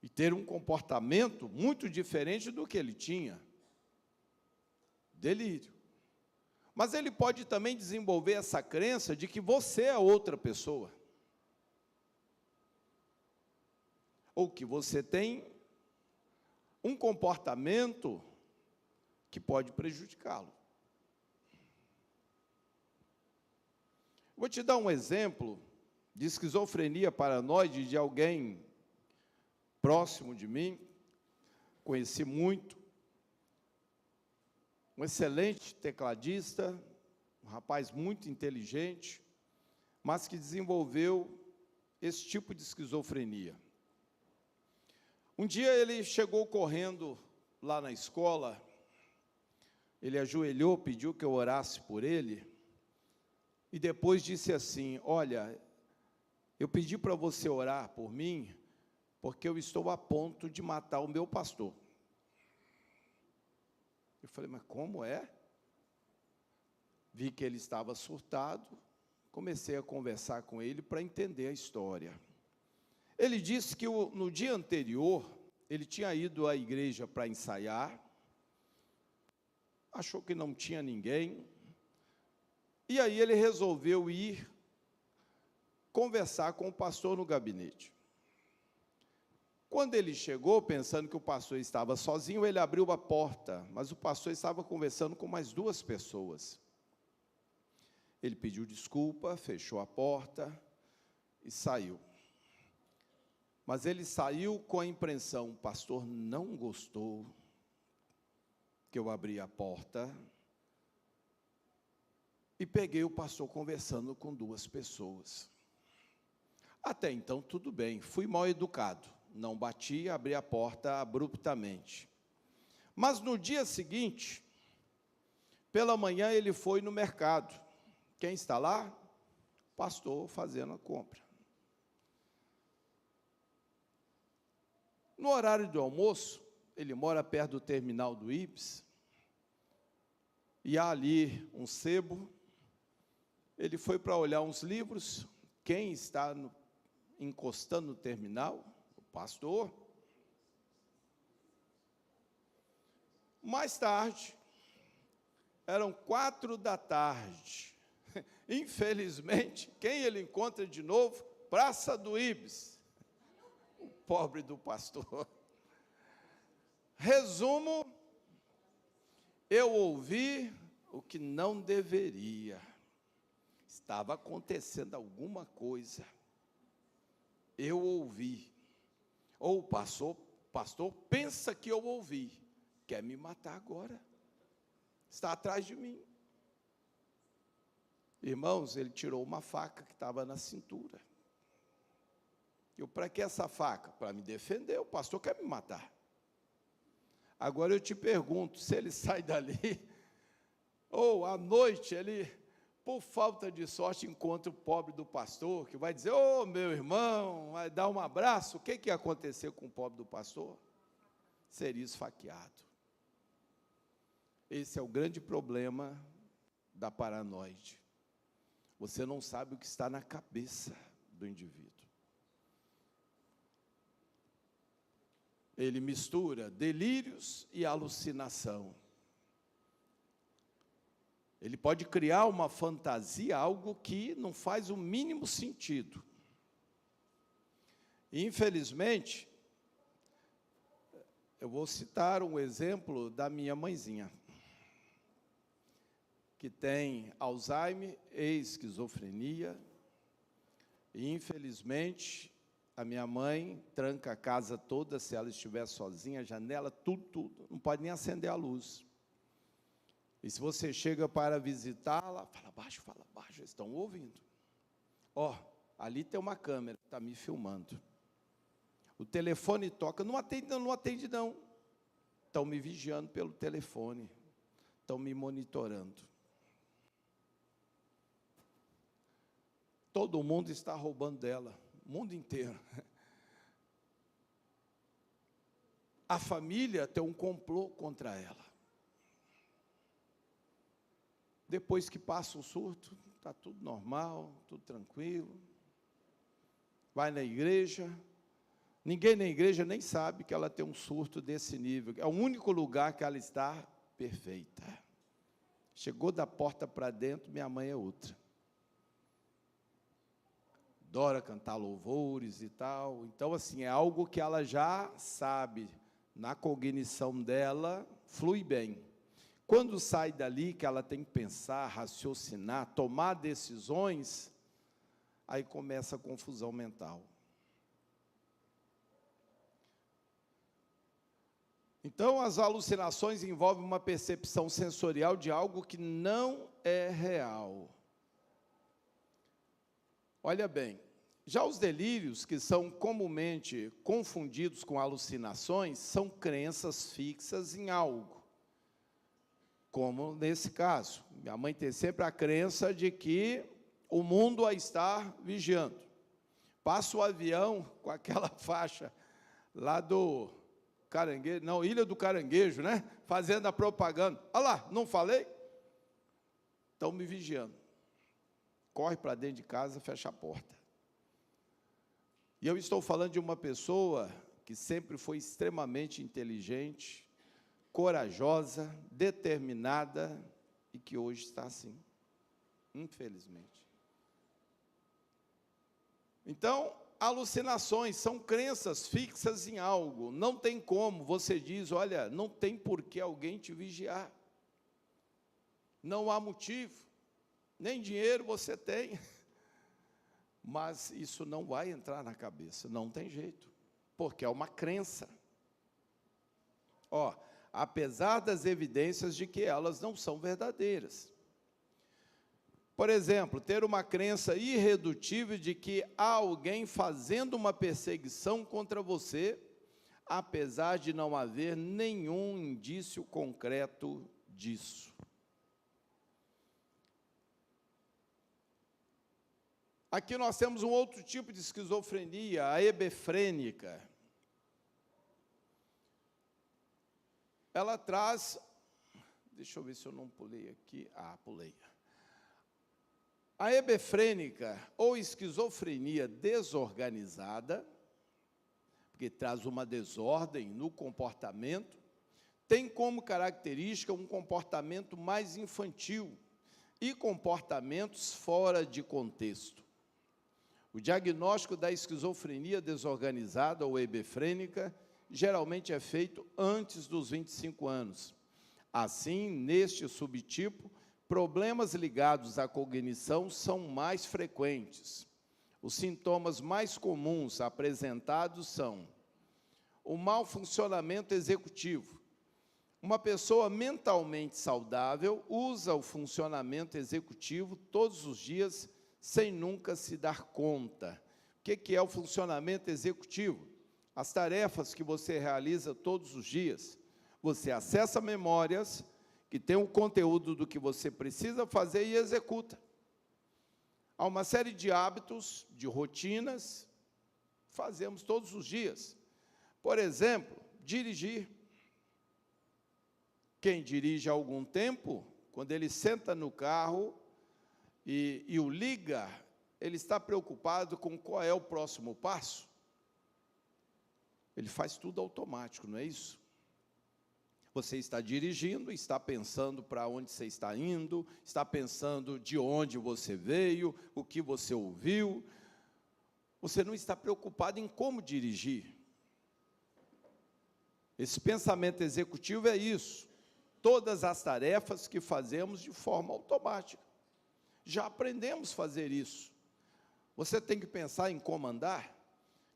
E ter um comportamento muito diferente do que ele tinha. Delírio. Mas ele pode também desenvolver essa crença de que você é outra pessoa. Ou que você tem um comportamento que pode prejudicá-lo. Vou te dar um exemplo de esquizofrenia paranoide de alguém próximo de mim, conheci muito, um excelente tecladista, um rapaz muito inteligente, mas que desenvolveu esse tipo de esquizofrenia. Um dia ele chegou correndo lá na escola, ele ajoelhou, pediu que eu orasse por ele, e depois disse assim: olha, eu pedi para você orar por mim, porque eu estou a ponto de matar o meu pastor. Eu falei, mas como é? Vi que ele estava surtado, comecei a conversar com ele para entender a história. Ele disse que no dia anterior, ele tinha ido à igreja para ensaiar, achou que não tinha ninguém, e aí ele resolveu ir conversar com o pastor no gabinete. Quando ele chegou, pensando que o pastor estava sozinho, ele abriu a porta, mas o pastor estava conversando com mais 2 pessoas. Ele pediu desculpa, fechou a porta e saiu. Mas ele saiu com a impressão, o pastor não gostou que eu abri a porta e peguei o pastor conversando com 2 pessoas. Até então, tudo bem, fui mal educado. Não bati, abri a porta abruptamente. Mas no dia seguinte, pela manhã, ele foi no mercado. Quem está lá? O pastor fazendo a compra. No horário do almoço, ele mora perto do terminal do Ibis, e há ali um sebo. Ele foi para olhar uns livros. Quem está encostando no terminal? Pastor. Mais tarde, eram 4 da tarde. Infelizmente, quem ele encontra de novo? Praça do Ibis. O pobre do pastor. Resumo, eu ouvi o que não deveria. Estava acontecendo alguma coisa. Eu ouvi. Ou o pastor pensa que eu ouvi, quer me matar agora, está atrás de mim. Irmãos, ele tirou uma faca que estava na cintura. Eu, para que essa faca? Para me defender, o pastor quer me matar. Agora eu te pergunto, se ele sai dali, ou à noite ele, por falta de sorte, encontra o pobre do pastor, que vai dizer, ô meu irmão, vai dar um abraço, o que ia acontecer com o pobre do pastor? Seria esfaqueado. Esse é o grande problema da paranoide. Você não sabe o que está na cabeça do indivíduo. Ele mistura delírios e alucinação. Ele pode criar uma fantasia, algo que não faz o mínimo sentido. Infelizmente, eu vou citar um exemplo da minha mãezinha, que tem Alzheimer e esquizofrenia, e infelizmente, a minha mãe tranca a casa toda, se ela estiver sozinha, a janela, tudo, não pode nem acender a luz. E se você chega para visitá-la, fala baixo, eles estão ouvindo. Ó, ali tem uma câmera, está me filmando. O telefone toca, não atende não. Estão me vigiando pelo telefone, estão me monitorando. Todo mundo está roubando dela, o mundo inteiro. A família tem um complô contra ela. Depois que passa o surto, está tudo normal, tudo tranquilo. Vai na igreja, ninguém na igreja nem sabe que ela tem um surto desse nível. É o único lugar que ela está perfeita. Chegou da porta para dentro, minha mãe é outra. Adora cantar louvores e tal. Então, assim, é algo que ela já sabe, na cognição dela, flui bem. Quando sai dali, que ela tem que pensar, raciocinar, tomar decisões, aí começa a confusão mental. Então, as alucinações envolvem uma percepção sensorial de algo que não é real. Olha bem, já os delírios, que são comumente confundidos com alucinações, são crenças fixas em algo. Como nesse caso, minha mãe tem sempre a crença de que o mundo a está vigiando. Passa o avião com aquela faixa lá do Caranguejo, não, Ilha do Caranguejo, né? Fazendo a propaganda. Olha lá, não falei? Estão me vigiando. Corre para dentro de casa, fecha a porta. E eu estou falando de uma pessoa que sempre foi extremamente inteligente, corajosa, determinada, e que hoje está assim, infelizmente. Então, alucinações são crenças fixas em algo. Não tem como, você diz, olha, não tem por que alguém te vigiar. Não há motivo, nem dinheiro você tem. Mas isso não vai entrar na cabeça, não tem jeito, porque é uma crença. Ó, apesar das evidências de que elas não são verdadeiras. Por exemplo, ter uma crença irredutível de que há alguém fazendo uma perseguição contra você, apesar de não haver nenhum indício concreto disso. Aqui nós temos um outro tipo de esquizofrenia, a hebefrênica. Ela traz, deixa eu ver se eu não pulei aqui, pulei. A hebefrênica, ou esquizofrenia desorganizada, porque traz uma desordem no comportamento, tem como característica um comportamento mais infantil e comportamentos fora de contexto. O diagnóstico da esquizofrenia desorganizada, ou hebefrênica, geralmente é feito antes dos 25 anos. Assim, neste subtipo, problemas ligados à cognição são mais frequentes. Os sintomas mais comuns apresentados são o mau funcionamento executivo. Uma pessoa mentalmente saudável usa o funcionamento executivo todos os dias sem nunca se dar conta. O que é o funcionamento executivo? As tarefas que você realiza todos os dias. Você acessa memórias que tem o conteúdo do que você precisa fazer e executa. Há uma série de hábitos, de rotinas, fazemos todos os dias. Por exemplo, dirigir. Quem dirige há algum tempo, quando ele senta no carro e o liga, ele está preocupado com qual é o próximo passo? Ele faz tudo automático, não é isso? Você está dirigindo, está pensando para onde você está indo, está pensando de onde você veio, o que você ouviu. Você não está preocupado em como dirigir. Esse pensamento executivo é isso. Todas as tarefas que fazemos de forma automática. Já aprendemos a fazer isso. Você tem que pensar em como andar.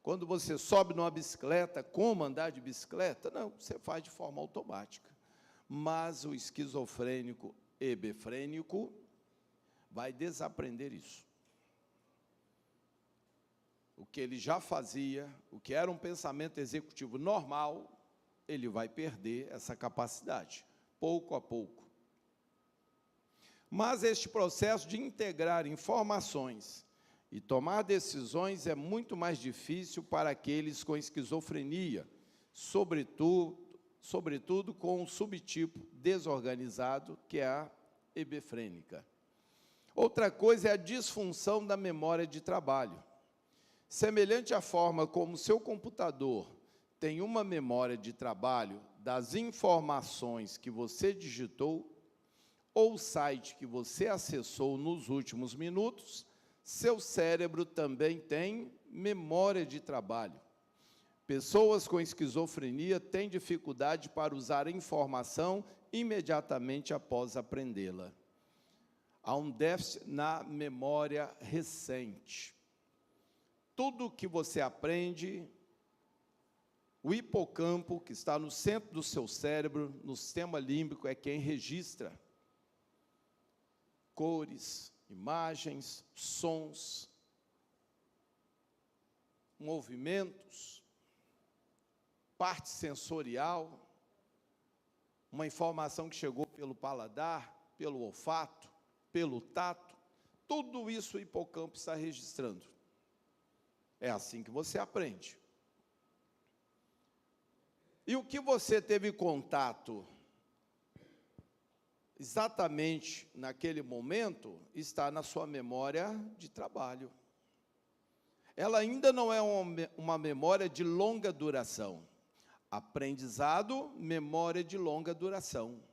Quando você sobe numa bicicleta, como andar de bicicleta? Não, você faz de forma automática. Mas o esquizofrênico hebefrênico vai desaprender isso. O que ele já fazia, o que era um pensamento executivo normal, ele vai perder essa capacidade, pouco a pouco. Mas este processo de integrar informações e tomar decisões é muito mais difícil para aqueles com esquizofrenia, sobretudo com o subtipo desorganizado, que é a hebefrênica. Outra coisa é a disfunção da memória de trabalho. Semelhante à forma como o seu computador tem uma memória de trabalho das informações que você digitou, ou o site que você acessou nos últimos minutos, seu cérebro também tem memória de trabalho. Pessoas com esquizofrenia têm dificuldade para usar a informação imediatamente após aprendê-la. Há um déficit na memória recente. Tudo que você aprende, o hipocampo, que está no centro do seu cérebro, no sistema límbico, é quem registra cores, imagens, sons, movimentos, parte sensorial, uma informação que chegou pelo paladar, pelo olfato, pelo tato, tudo isso o hipocampo está registrando. É assim que você aprende. E o que você teve contato exatamente naquele momento está na sua memória de trabalho. Ela ainda não é uma memória de longa duração. Aprendizado, memória de longa duração.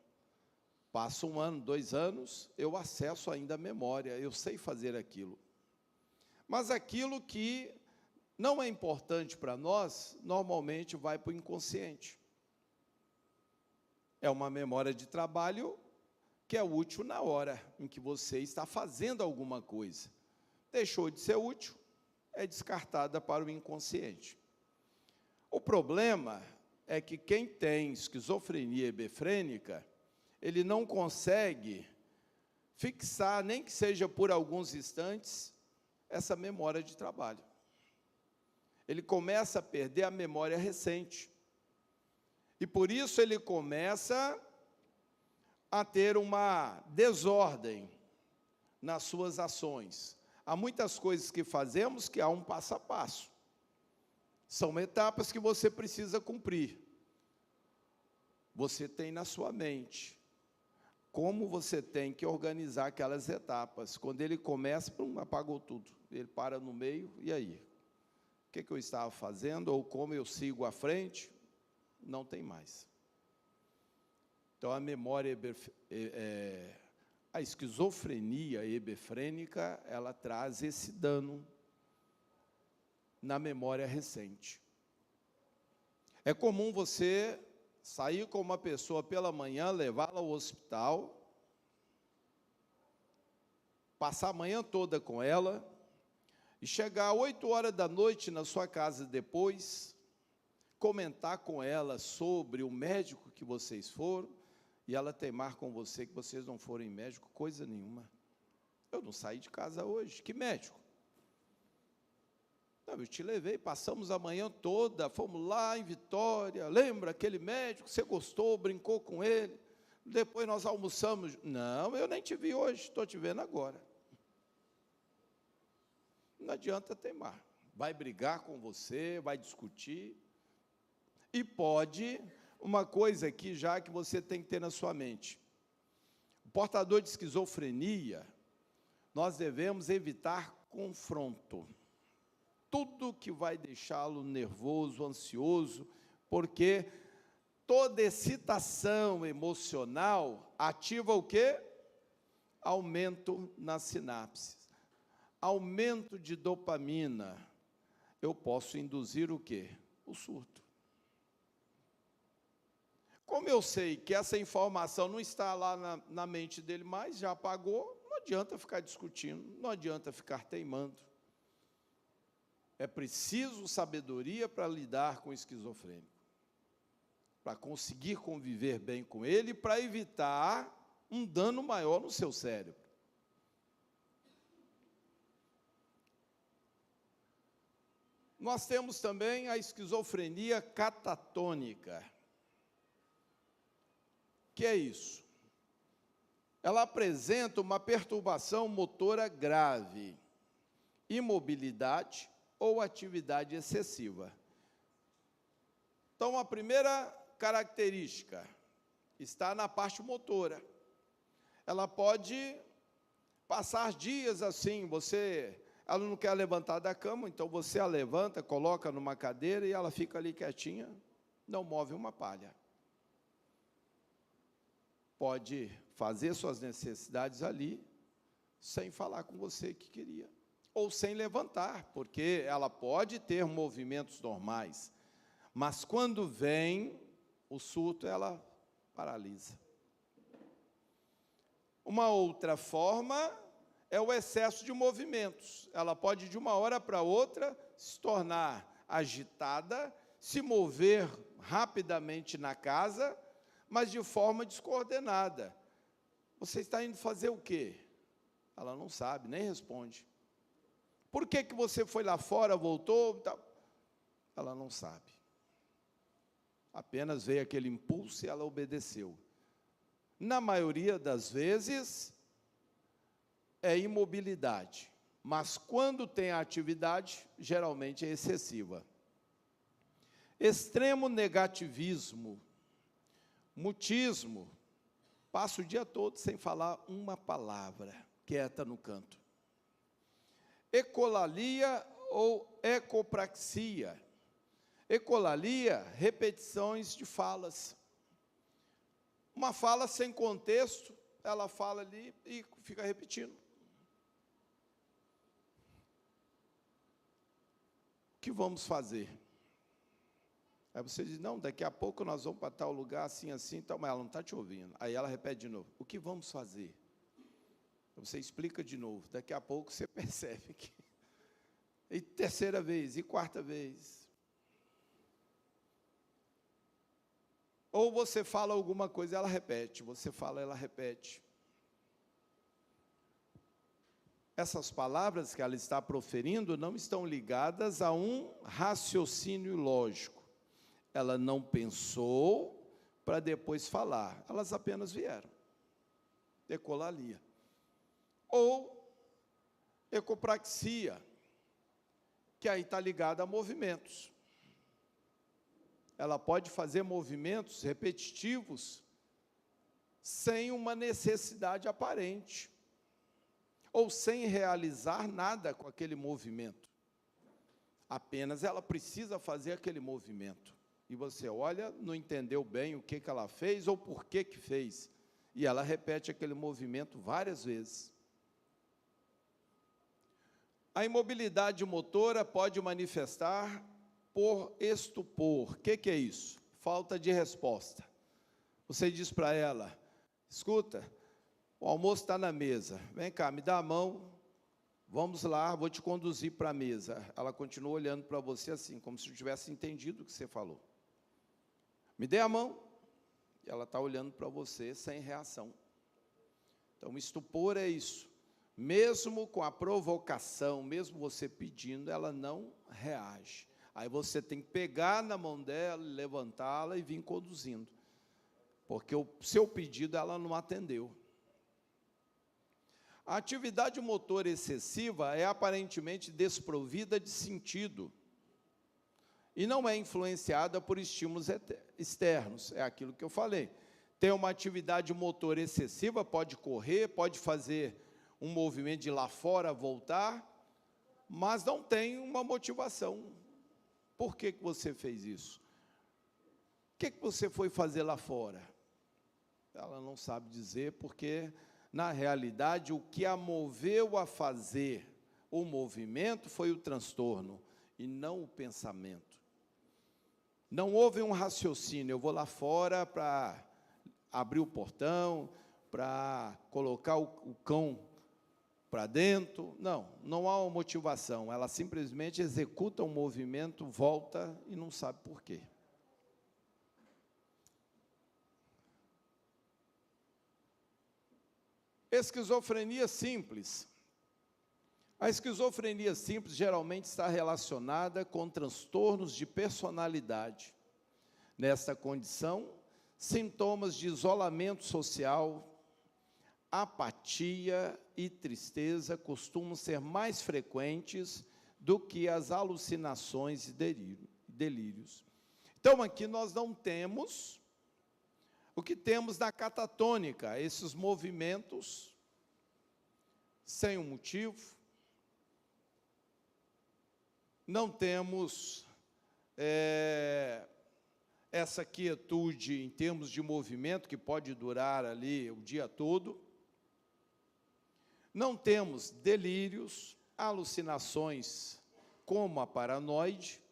Passa 1 ano, 2 anos, eu acesso ainda a memória, eu sei fazer aquilo. Mas aquilo que não é importante para nós, normalmente vai para o inconsciente. É uma memória de trabalho que é útil na hora em que você está fazendo alguma coisa. Deixou de ser útil, é descartada para o inconsciente. O problema é que quem tem esquizofrenia hebefrênica, ele não consegue fixar, nem que seja por alguns instantes, essa memória de trabalho. Ele começa a perder a memória recente. E por isso ele começa a ter uma desordem nas suas ações. Há muitas coisas que fazemos que há um passo a passo. São etapas que você precisa cumprir. Você tem na sua mente como você tem que organizar aquelas etapas. Quando ele começa, apagou tudo. Ele para no meio, e aí? O que eu estava fazendo, ou como eu sigo à frente? Não tem mais. Então, a memória, a esquizofrenia hebefrênica, ela traz esse dano na memória recente. É comum você sair com uma pessoa pela manhã, levá-la ao hospital, passar a manhã toda com ela, e chegar às 8 horas da noite na sua casa depois, comentar com ela sobre o médico que vocês foram, e ela teimar com você que vocês não foram em médico, coisa nenhuma. Eu não saí de casa hoje, que médico? Não, eu te levei, passamos a manhã toda, fomos lá em Vitória, lembra aquele médico, você gostou, brincou com ele, depois nós almoçamos. Não, eu nem te vi hoje, estou te vendo agora. Não adianta teimar, vai brigar com você, vai discutir, e pode, uma coisa aqui já que você tem que ter na sua mente, o portador de esquizofrenia, nós devemos evitar confronto. Tudo que vai deixá-lo nervoso, ansioso, porque toda excitação emocional ativa o quê? Aumento nas sinapses, aumento de dopamina. Eu posso induzir o quê? O surto. Como eu sei que essa informação não está lá na mente dele mais, já apagou, não adianta ficar discutindo, não adianta ficar teimando. É preciso sabedoria para lidar com o esquizofrênico, para conseguir conviver bem com ele, para evitar um dano maior no seu cérebro. Nós temos também a esquizofrenia catatônica. O que é isso? Ela apresenta uma perturbação motora grave, imobilidade ou atividade excessiva. Então, a primeira característica está na parte motora. Ela pode passar dias assim, ela não quer levantar da cama, então você a levanta, coloca numa cadeira e ela fica ali quietinha, não move uma palha. Pode fazer suas necessidades ali, sem falar com você que queria. Ou sem levantar, porque ela pode ter movimentos normais, mas quando vem o surto, ela paralisa. Uma outra forma é o excesso de movimentos. Ela pode, de uma hora para outra, se tornar agitada, se mover rapidamente na casa, mas de forma descoordenada. Você está indo fazer o quê? Ela não sabe, nem responde. Por que você foi lá fora, voltou? Ela não sabe. Apenas veio aquele impulso e ela obedeceu. Na maioria das vezes, é imobilidade. mas quando tem a atividade, geralmente é excessiva. Extremo negativismo, mutismo, passa o dia todo sem falar uma palavra, quieta no canto. Ecolalia ou ecopraxia. Ecolalia, repetições de falas. Uma fala sem contexto, ela fala ali e fica repetindo. O que vamos fazer? Aí você diz, não, daqui a pouco nós vamos para tal lugar, assim, assim, tal, mas ela não está te ouvindo. Aí ela repete de novo, o que vamos fazer? Você explica de novo, daqui a pouco você percebe que... E terceira vez, e quarta vez. Ou você fala alguma coisa, ela repete, você fala, ela repete. Essas palavras que ela está proferindo não estão ligadas a um raciocínio lógico. Ela não pensou para depois falar, elas apenas vieram. Ecolalia. Ou ecopraxia, que aí está ligada a movimentos. Ela pode fazer movimentos repetitivos sem uma necessidade aparente, ou sem realizar nada com aquele movimento. Apenas ela precisa fazer aquele movimento. E você olha, não entendeu bem o que ela fez ou por que fez. E ela repete aquele movimento várias vezes. A imobilidade motora pode manifestar por estupor. O que é isso? Falta de resposta. Você diz para ela, escuta, o almoço está na mesa, vem cá, me dá a mão, vamos lá, vou te conduzir para a mesa. Ela continua olhando para você assim, como se não tivesse entendido o que você falou. Me dê a mão, e ela está olhando para você sem reação. Então, estupor é isso. Mesmo com a provocação, mesmo você pedindo, ela não reage. Aí você tem que pegar na mão dela, levantá-la e vir conduzindo. Porque o seu pedido ela não atendeu. A atividade motora excessiva é aparentemente desprovida de sentido e não é influenciada por estímulos externos. É aquilo que eu falei. Tem uma atividade motora excessiva, pode correr, pode fazer um movimento de lá fora voltar, mas não tem uma motivação. Por que você fez isso? O que você foi fazer lá fora? Ela não sabe dizer, porque, na realidade, o que a moveu a fazer o movimento foi o transtorno, e não o pensamento. Não houve um raciocínio, eu vou lá fora para abrir o portão, para colocar o cão para dentro. Não há uma motivação, ela simplesmente executa um movimento, volta e não sabe por quê. Esquizofrenia simples. A esquizofrenia simples geralmente está relacionada com transtornos de personalidade. Nesta condição, sintomas de isolamento social, apatia e tristeza costumam ser mais frequentes do que as alucinações e delírios. Então, aqui nós não temos o que temos na catatônica, esses movimentos sem um motivo. Não temos essa quietude em termos de movimento, que pode durar ali o dia todo. Não temos delírios, alucinações como a paranoide,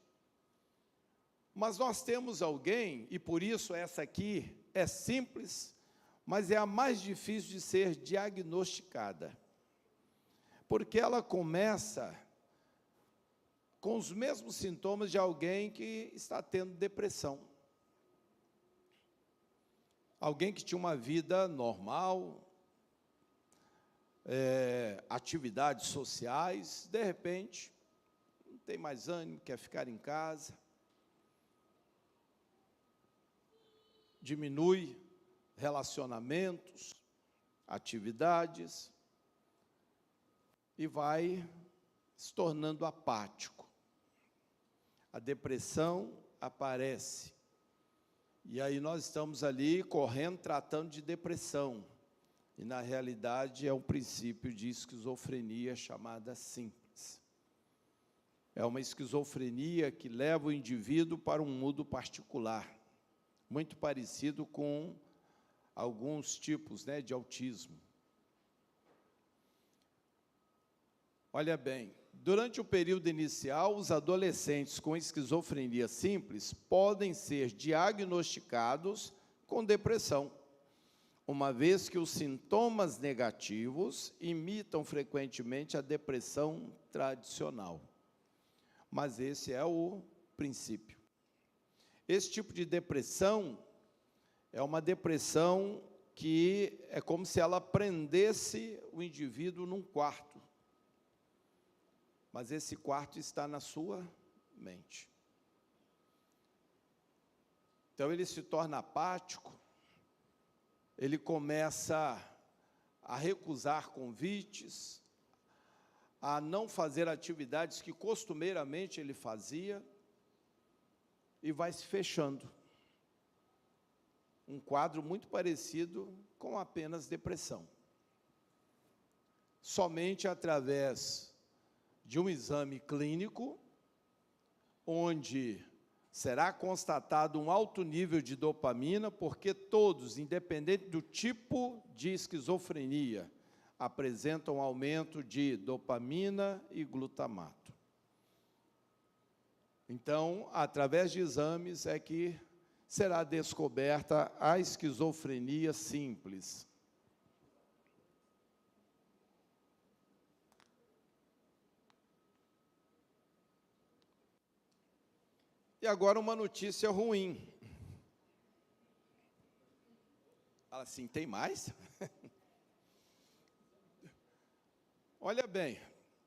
mas nós temos alguém, e por isso essa aqui é simples, mas é a mais difícil de ser diagnosticada, porque ela começa com os mesmos sintomas de alguém que está tendo depressão. Alguém que tinha uma vida normal, atividades sociais, de repente, não tem mais ânimo, quer ficar em casa, diminui relacionamentos, atividades, e vai se tornando apático. A depressão aparece. E aí nós estamos ali correndo, tratando de depressão. E, na realidade, é um princípio de esquizofrenia chamada simples. É uma esquizofrenia que leva o indivíduo para um mundo particular, muito parecido com alguns tipos, né, de autismo. Olha bem, durante o período inicial, os adolescentes com esquizofrenia simples podem ser diagnosticados com depressão, uma vez que os sintomas negativos imitam frequentemente a depressão tradicional. Mas esse é o princípio. Esse tipo de depressão é uma depressão que é como se ela prendesse o indivíduo num quarto. Mas esse quarto está na sua mente. Então, ele se torna apático, ele começa a recusar convites, a não fazer atividades que costumeiramente ele fazia, e vai se fechando. Um quadro muito parecido com apenas depressão. Somente através de um exame clínico, onde será constatado um alto nível de dopamina, porque todos, independente do tipo de esquizofrenia, apresentam aumento de dopamina e glutamato. Então, através de exames é que será descoberta a esquizofrenia simples. E agora uma notícia ruim. Fala assim, tem mais? Olha bem,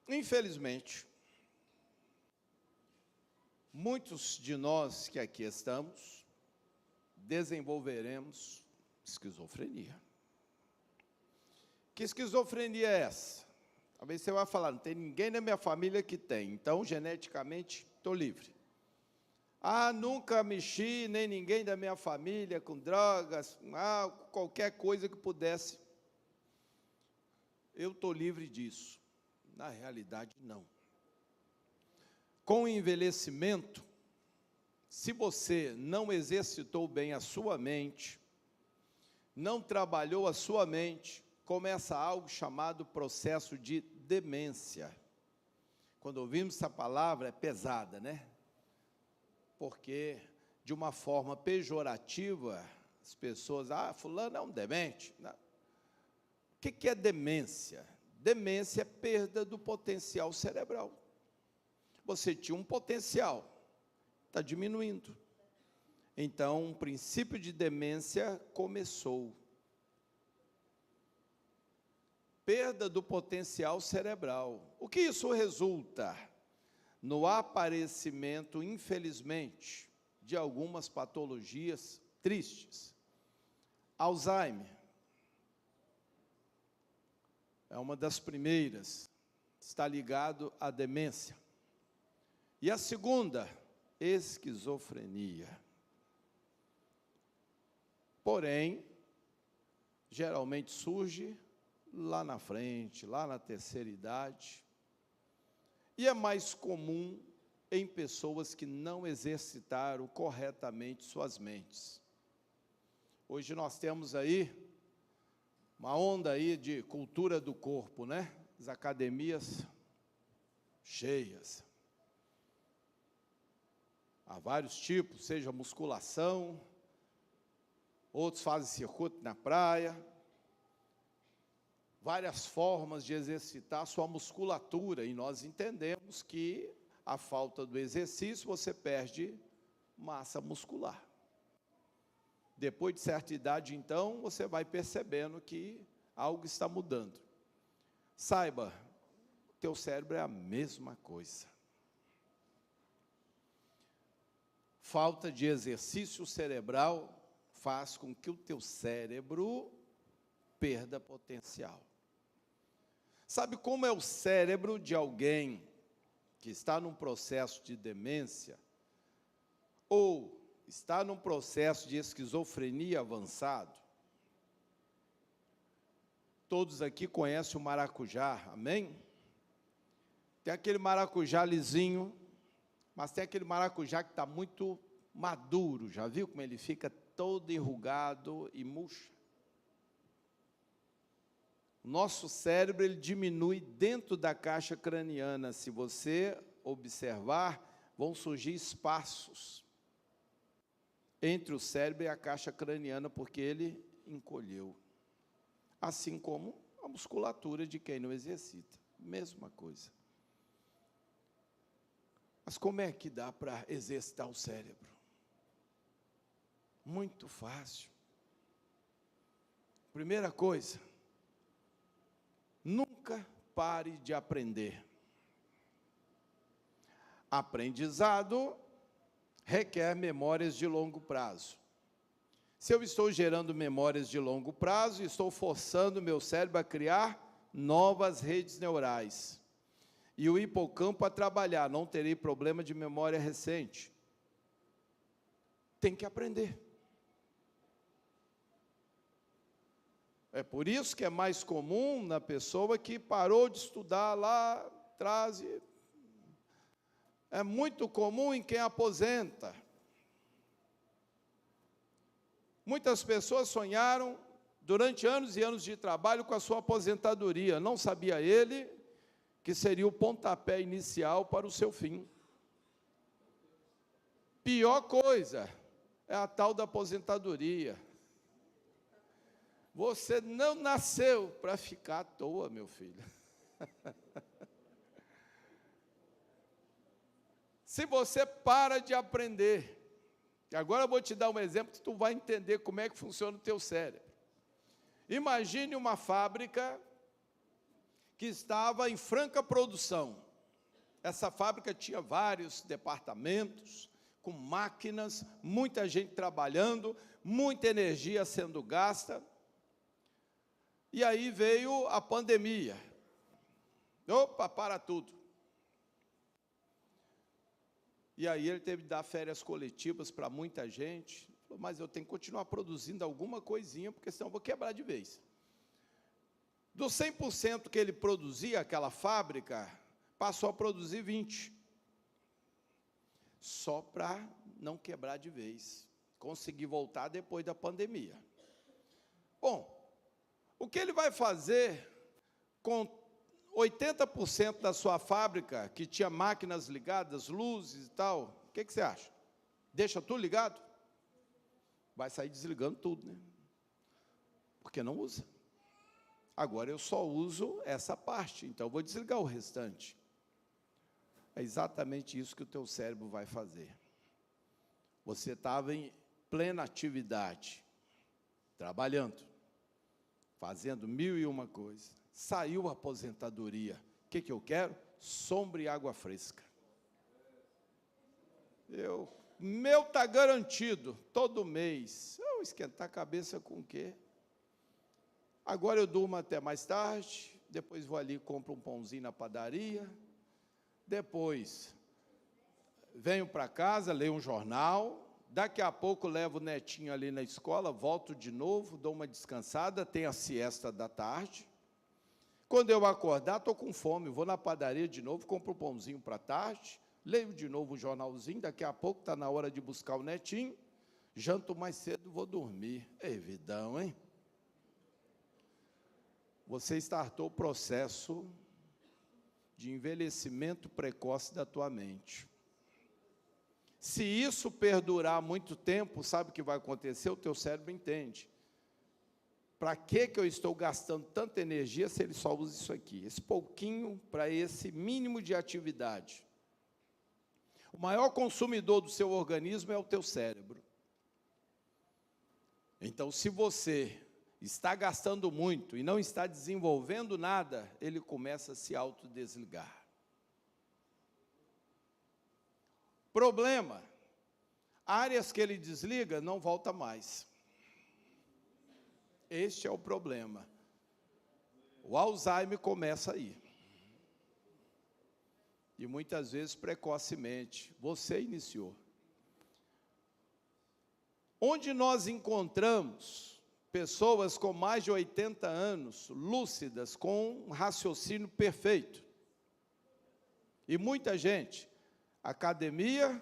infelizmente, muitos de nós que aqui estamos, desenvolveremos esquizofrenia. Que esquizofrenia é essa? Talvez você vá falar, não tem ninguém na minha família que tem, então, geneticamente, estou livre. Ah, nunca mexi, nem ninguém da minha família, com drogas, qualquer coisa que pudesse. Eu estou livre disso. Na realidade, não. Com o envelhecimento, se você não exercitou bem a sua mente, não trabalhou a sua mente, começa algo chamado processo de demência. Quando ouvimos essa palavra, é pesada, né? Porque, de uma forma pejorativa, as pessoas, fulano é um demente. Não. O que é demência? Demência é perda do potencial cerebral. Você tinha um potencial, está diminuindo. Então, um princípio de demência começou. Perda do potencial cerebral. O que isso resulta? No aparecimento, infelizmente, de algumas patologias tristes. Alzheimer é uma das primeiras, está ligado à demência. E a segunda, esquizofrenia. Porém, geralmente surge lá na frente, lá na terceira idade, e é mais comum em pessoas que não exercitaram corretamente suas mentes. Hoje nós temos aí uma onda aí de cultura do corpo, né? As academias cheias. Há vários tipos, seja musculação, outros fazem circuito na praia, várias formas de exercitar a sua musculatura, e nós entendemos que a falta do exercício, você perde massa muscular. Depois de certa idade, então, você vai percebendo que algo está mudando. Saiba, teu cérebro é a mesma coisa. Falta de exercício cerebral faz com que o teu cérebro perda potencial. Sabe como é o cérebro de alguém que está num processo de demência ou está num processo de esquizofrenia avançado, todos aqui conhecem o maracujá, amém? Tem aquele maracujá lisinho, mas tem aquele maracujá que está muito maduro, já viu como ele fica todo enrugado e murcha? O nosso cérebro, ele diminui dentro da caixa craniana. Se você observar, vão surgir espaços entre o cérebro e a caixa craniana, porque ele encolheu. Assim como a musculatura de quem não exercita, mesma coisa. Mas como é que dá para exercitar o cérebro? Muito fácil. Primeira coisa, nunca pare de aprender. Aprendizado requer memórias de longo prazo. Se eu estou gerando memórias de longo prazo, estou forçando o meu cérebro a criar novas redes neurais. E o hipocampo a trabalhar, não terei problema de memória recente. Tem que aprender. É por isso que é mais comum na pessoa que parou de estudar lá atrás. É muito comum em quem aposenta. Muitas pessoas sonharam durante anos e anos de trabalho com a sua aposentadoria. Não sabia ele que seria o pontapé inicial para o seu fim. Pior coisa é a tal da aposentadoria. Você não nasceu para ficar à toa, meu filho. Se você para de aprender, agora eu vou te dar um exemplo que tu vai entender como é que funciona o teu cérebro. Imagine uma fábrica que estava em franca produção. Essa fábrica tinha vários departamentos, com máquinas, muita gente trabalhando, muita energia sendo gasta. E aí veio a pandemia. Opa, para tudo. E aí ele teve que dar férias coletivas para muita gente. Falou, mas eu tenho que continuar produzindo alguma coisinha, porque senão eu vou quebrar de vez. Dos 100% que ele produzia, aquela fábrica, passou a produzir 20%. Só para não quebrar de vez. Conseguir voltar depois da pandemia. Bom, o que ele vai fazer com 80% da sua fábrica, que tinha máquinas ligadas, luzes e tal, o que você acha? Deixa tudo ligado? Vai sair desligando tudo, né? Porque não usa. Agora eu só uso essa parte, então eu vou desligar o restante. É exatamente isso que o teu cérebro vai fazer. Você estava em plena atividade, trabalhando, fazendo 1001 coisas. Saiu a aposentadoria. O que eu quero? Sombra e água fresca. Meu está garantido, todo mês. Eu esquentar a cabeça com o quê? Agora eu durmo até mais tarde, depois vou ali e compro um pãozinho na padaria, depois venho para casa, leio um jornal, daqui a pouco levo o netinho ali na escola, volto de novo, dou uma descansada, tenho a siesta da tarde. Quando eu acordar, estou com fome, vou na padaria de novo, compro um pãozinho para tarde, leio de novo o jornalzinho, daqui a pouco está na hora de buscar o netinho, janto mais cedo, vou dormir. Ei, vidão, hein? Você startou o processo de envelhecimento precoce da tua mente. Se isso perdurar muito tempo, sabe o que vai acontecer? O teu cérebro entende. Para que eu estou gastando tanta energia se ele só usa isso aqui? Esse pouquinho para esse mínimo de atividade. O maior consumidor do seu organismo é o teu cérebro. Então, se você está gastando muito e não está desenvolvendo nada, ele começa a se autodesligar. Problema, áreas que ele desliga, não volta mais. Este é o problema. O Alzheimer começa aí. e muitas vezes precocemente. Você iniciou. Onde nós encontramos pessoas com mais de 80 anos, lúcidas, com um raciocínio perfeito. E muita gente, Academia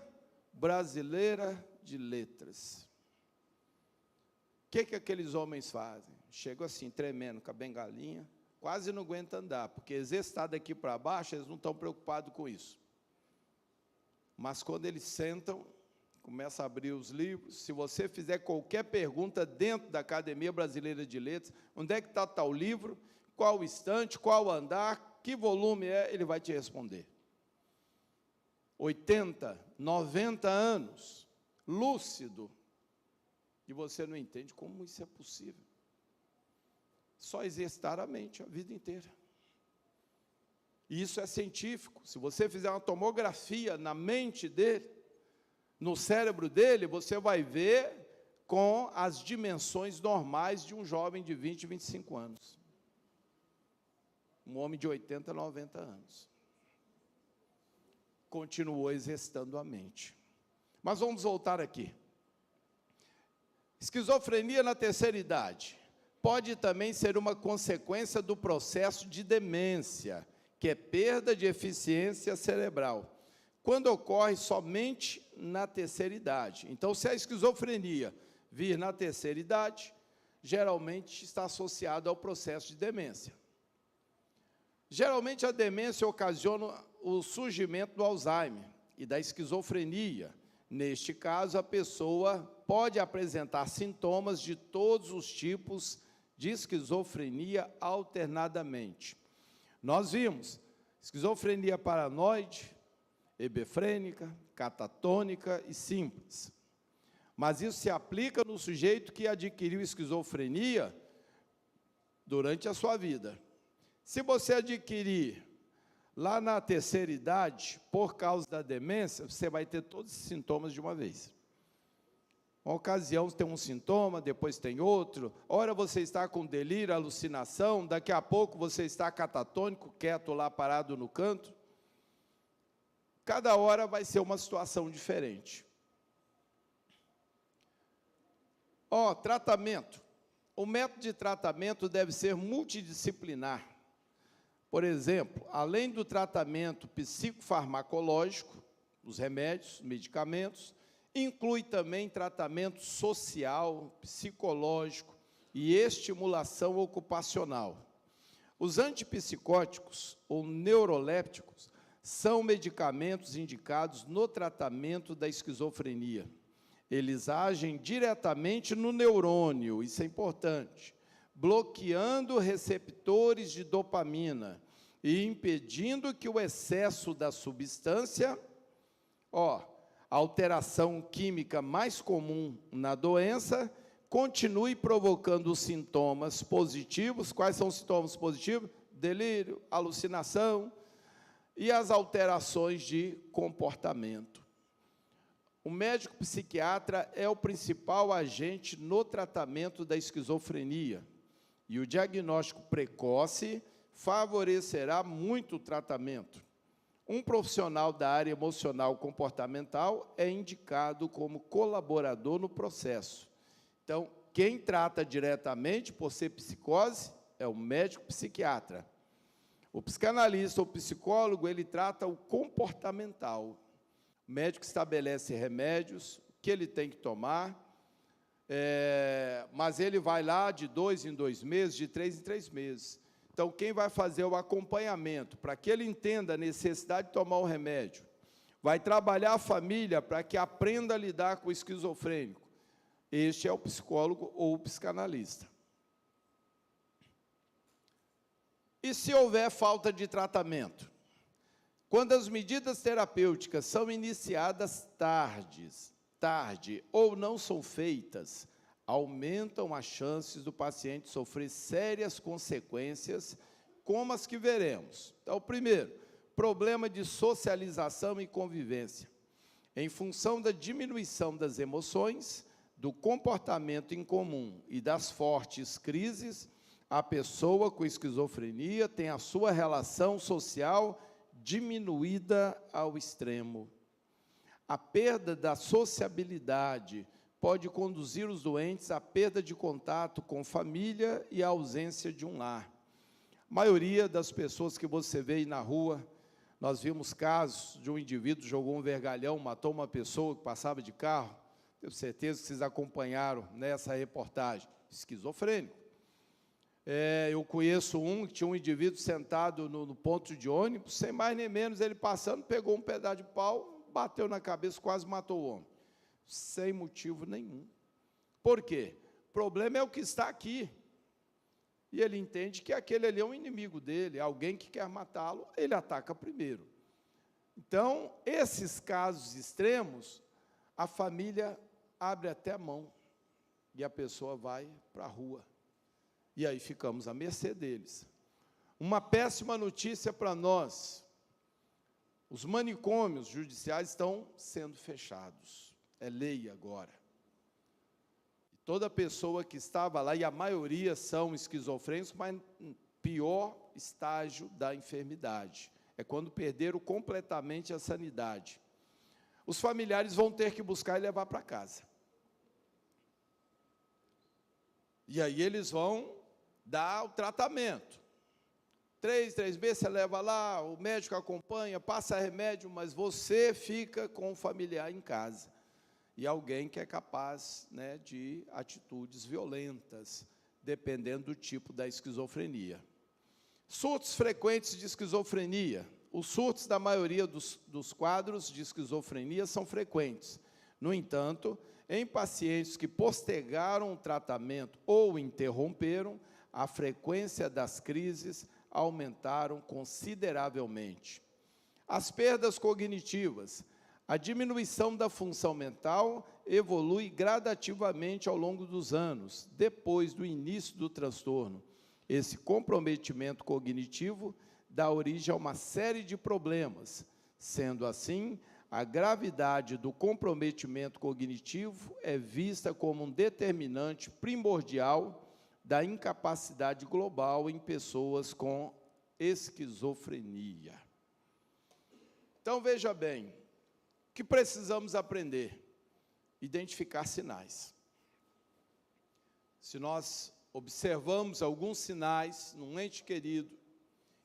Brasileira de Letras. O que aqueles homens fazem? Chegam assim, tremendo, com a bengalinha, quase não aguenta andar, porque exercitar daqui para baixo, eles não estão preocupados com isso. Mas quando eles sentam, começa a abrir os livros, se você fizer qualquer pergunta dentro da Academia Brasileira de Letras, onde é que está tal livro, qual estante, qual andar, que volume é, ele vai te responder. 80, 90 anos, lúcido, e você não entende como isso é possível. Só exercitar a mente a vida inteira. E isso é científico. Se você fizer uma tomografia na mente dele, no cérebro dele, você vai ver com as dimensões normais de um jovem de 20, 25 anos. Um homem de 80, 90 anos. Continuou exercitando a mente. Mas vamos voltar aqui. Esquizofrenia na terceira idade pode também ser uma consequência do processo de demência, que é perda de eficiência cerebral, quando ocorre somente na terceira idade. Então, se a esquizofrenia vir na terceira idade, geralmente está associado ao processo de demência. Geralmente, a demência ocasiona o surgimento do Alzheimer e da esquizofrenia. Neste caso, a pessoa pode apresentar sintomas de todos os tipos de esquizofrenia alternadamente. Nós vimos esquizofrenia paranoide, hebefrênica, catatônica e simples. Mas isso se aplica no sujeito que adquiriu esquizofrenia durante a sua vida. Se você adquirir lá na terceira idade, por causa da demência, você vai ter todos os sintomas de uma vez. Uma ocasião tem um sintoma, depois tem outro. Ora você está com delírio, alucinação, daqui a pouco você está catatônico, quieto lá, parado no canto. Cada hora vai ser uma situação diferente. Tratamento. O método de tratamento deve ser multidisciplinar. Por exemplo, além do tratamento psicofarmacológico, os remédios, medicamentos, inclui também tratamento social, psicológico e estimulação ocupacional. Os antipsicóticos ou neurolépticos são medicamentos indicados no tratamento da esquizofrenia. Eles agem diretamente no neurônio, isso é importante, bloqueando receptores de dopamina e impedindo que o excesso da substância, a alteração química mais comum na doença, continue provocando os sintomas positivos. Quais são os sintomas positivos? Delírio, alucinação e as alterações de comportamento. O médico psiquiatra é o principal agente no tratamento da esquizofrenia, e o diagnóstico precoce favorecerá muito o tratamento. Um profissional da área emocional comportamental é indicado como colaborador no processo. Então, quem trata diretamente por ser psicose é o médico psiquiatra. O psicanalista ou psicólogo, ele trata o comportamental. O médico estabelece remédios, que ele tem que tomar, mas ele vai lá de 2 em 2 meses, de 3 em 3 meses. Então, quem vai fazer o acompanhamento, para que ele entenda a necessidade de tomar o remédio, vai trabalhar a família para que aprenda a lidar com o esquizofrênico. Este é o psicólogo ou o psicanalista. E se houver falta de tratamento? Quando as medidas terapêuticas são iniciadas tarde ou não são feitas, aumentam as chances do paciente sofrer sérias consequências, como as que veremos. Então, primeiro, problema de socialização e convivência. Em função da diminuição das emoções, do comportamento incomum e das fortes crises, a pessoa com esquizofrenia tem a sua relação social diminuída ao extremo. A perda da sociabilidade pode conduzir os doentes à perda de contato com família e à ausência de um lar. A maioria das pessoas que você vê aí na rua, nós vimos casos de um indivíduo que jogou um vergalhão, matou uma pessoa que passava de carro, tenho certeza que vocês acompanharam nessa reportagem, esquizofrênico. Eu conheço que tinha um indivíduo sentado no ponto de ônibus, sem mais nem menos, ele passando, pegou um pedaço de pau, bateu na cabeça, quase matou o homem, sem motivo nenhum. Por quê? O problema é o que está aqui. E ele entende que aquele ali é um inimigo dele, alguém que quer matá-lo, ele ataca primeiro. Então, esses casos extremos, a família abre até a mão, e a pessoa vai para a rua. E aí ficamos à mercê deles. Uma péssima notícia para nós: os manicômios judiciais estão sendo fechados. É lei agora. Toda pessoa que estava lá, e a maioria são esquizofrênicos, mas pior estágio da enfermidade. É quando perderam completamente a sanidade. Os familiares vão ter que buscar e levar para casa. E aí eles vão dar o tratamento. 3 meses você leva lá, o médico acompanha, passa remédio, mas você fica com o familiar em casa. E alguém que é capaz, né, de atitudes violentas, dependendo do tipo da esquizofrenia. Surtos frequentes de esquizofrenia. Os surtos da maioria dos quadros de esquizofrenia são frequentes. No entanto, em pacientes que postergaram o tratamento ou interromperam, a frequência das crises aumentaram consideravelmente. As perdas cognitivas. A diminuição da função mental evolui gradativamente ao longo dos anos, depois do início do transtorno. Esse comprometimento cognitivo dá origem a uma série de problemas. Sendo assim, a gravidade do comprometimento cognitivo é vista como um determinante primordial da incapacidade global em pessoas com esquizofrenia. Então, veja bem, o que precisamos aprender? Identificar sinais. Se nós observamos alguns sinais num ente querido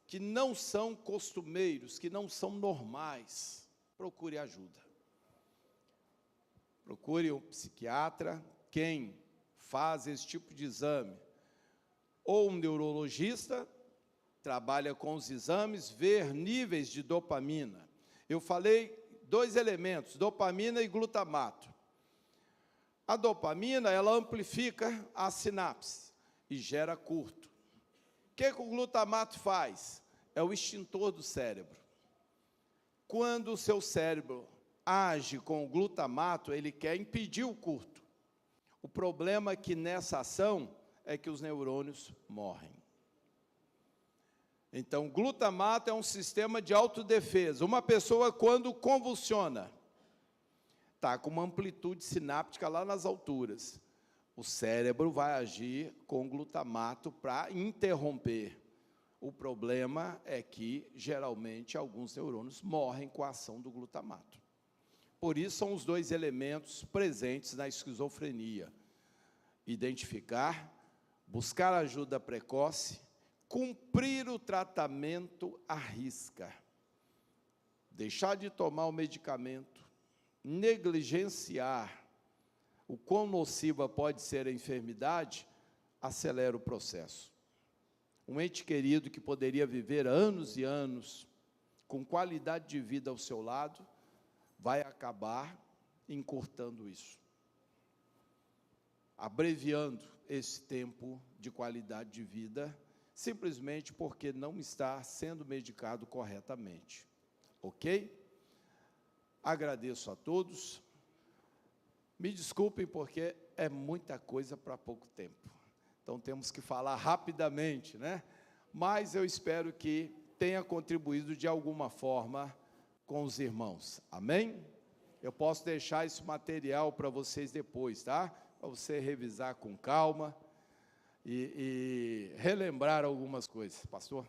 que não são costumeiros, que não são normais, procure ajuda. Procure um psiquiatra, quem faz esse tipo de exame, ou um neurologista, trabalha com os exames, ver níveis de dopamina. Eu falei 2 elementos, dopamina e glutamato. A dopamina, ela amplifica a sinapse e gera curto. O que o glutamato faz? É o extintor do cérebro. Quando o seu cérebro age com o glutamato, ele quer impedir o curto. O problema é que nessa ação é que os neurônios morrem. Então, o glutamato é um sistema de autodefesa. Uma pessoa, quando convulsiona, está com uma amplitude sináptica lá nas alturas. O cérebro vai agir com glutamato para interromper. O problema é que, geralmente, alguns neurônios morrem com a ação do glutamato. Por isso, são os 2 elementos presentes na esquizofrenia. Identificar, buscar ajuda precoce, cumprir o tratamento à risca, deixar de tomar o medicamento, negligenciar o quão nociva pode ser a enfermidade, acelera o processo. Um ente querido que poderia viver anos e anos, com qualidade de vida ao seu lado, vai acabar encurtando isso, abreviando esse tempo de qualidade de vida, simplesmente porque não está sendo medicado corretamente. Ok? Agradeço a todos. Me desculpem, porque é muita coisa para pouco tempo. Então, temos que falar rapidamente, né? Mas eu espero que tenha contribuído de alguma forma com os irmãos. Amém? Eu posso deixar esse material para vocês depois, tá? Para você revisar com calma e relembrar algumas coisas. Pastor?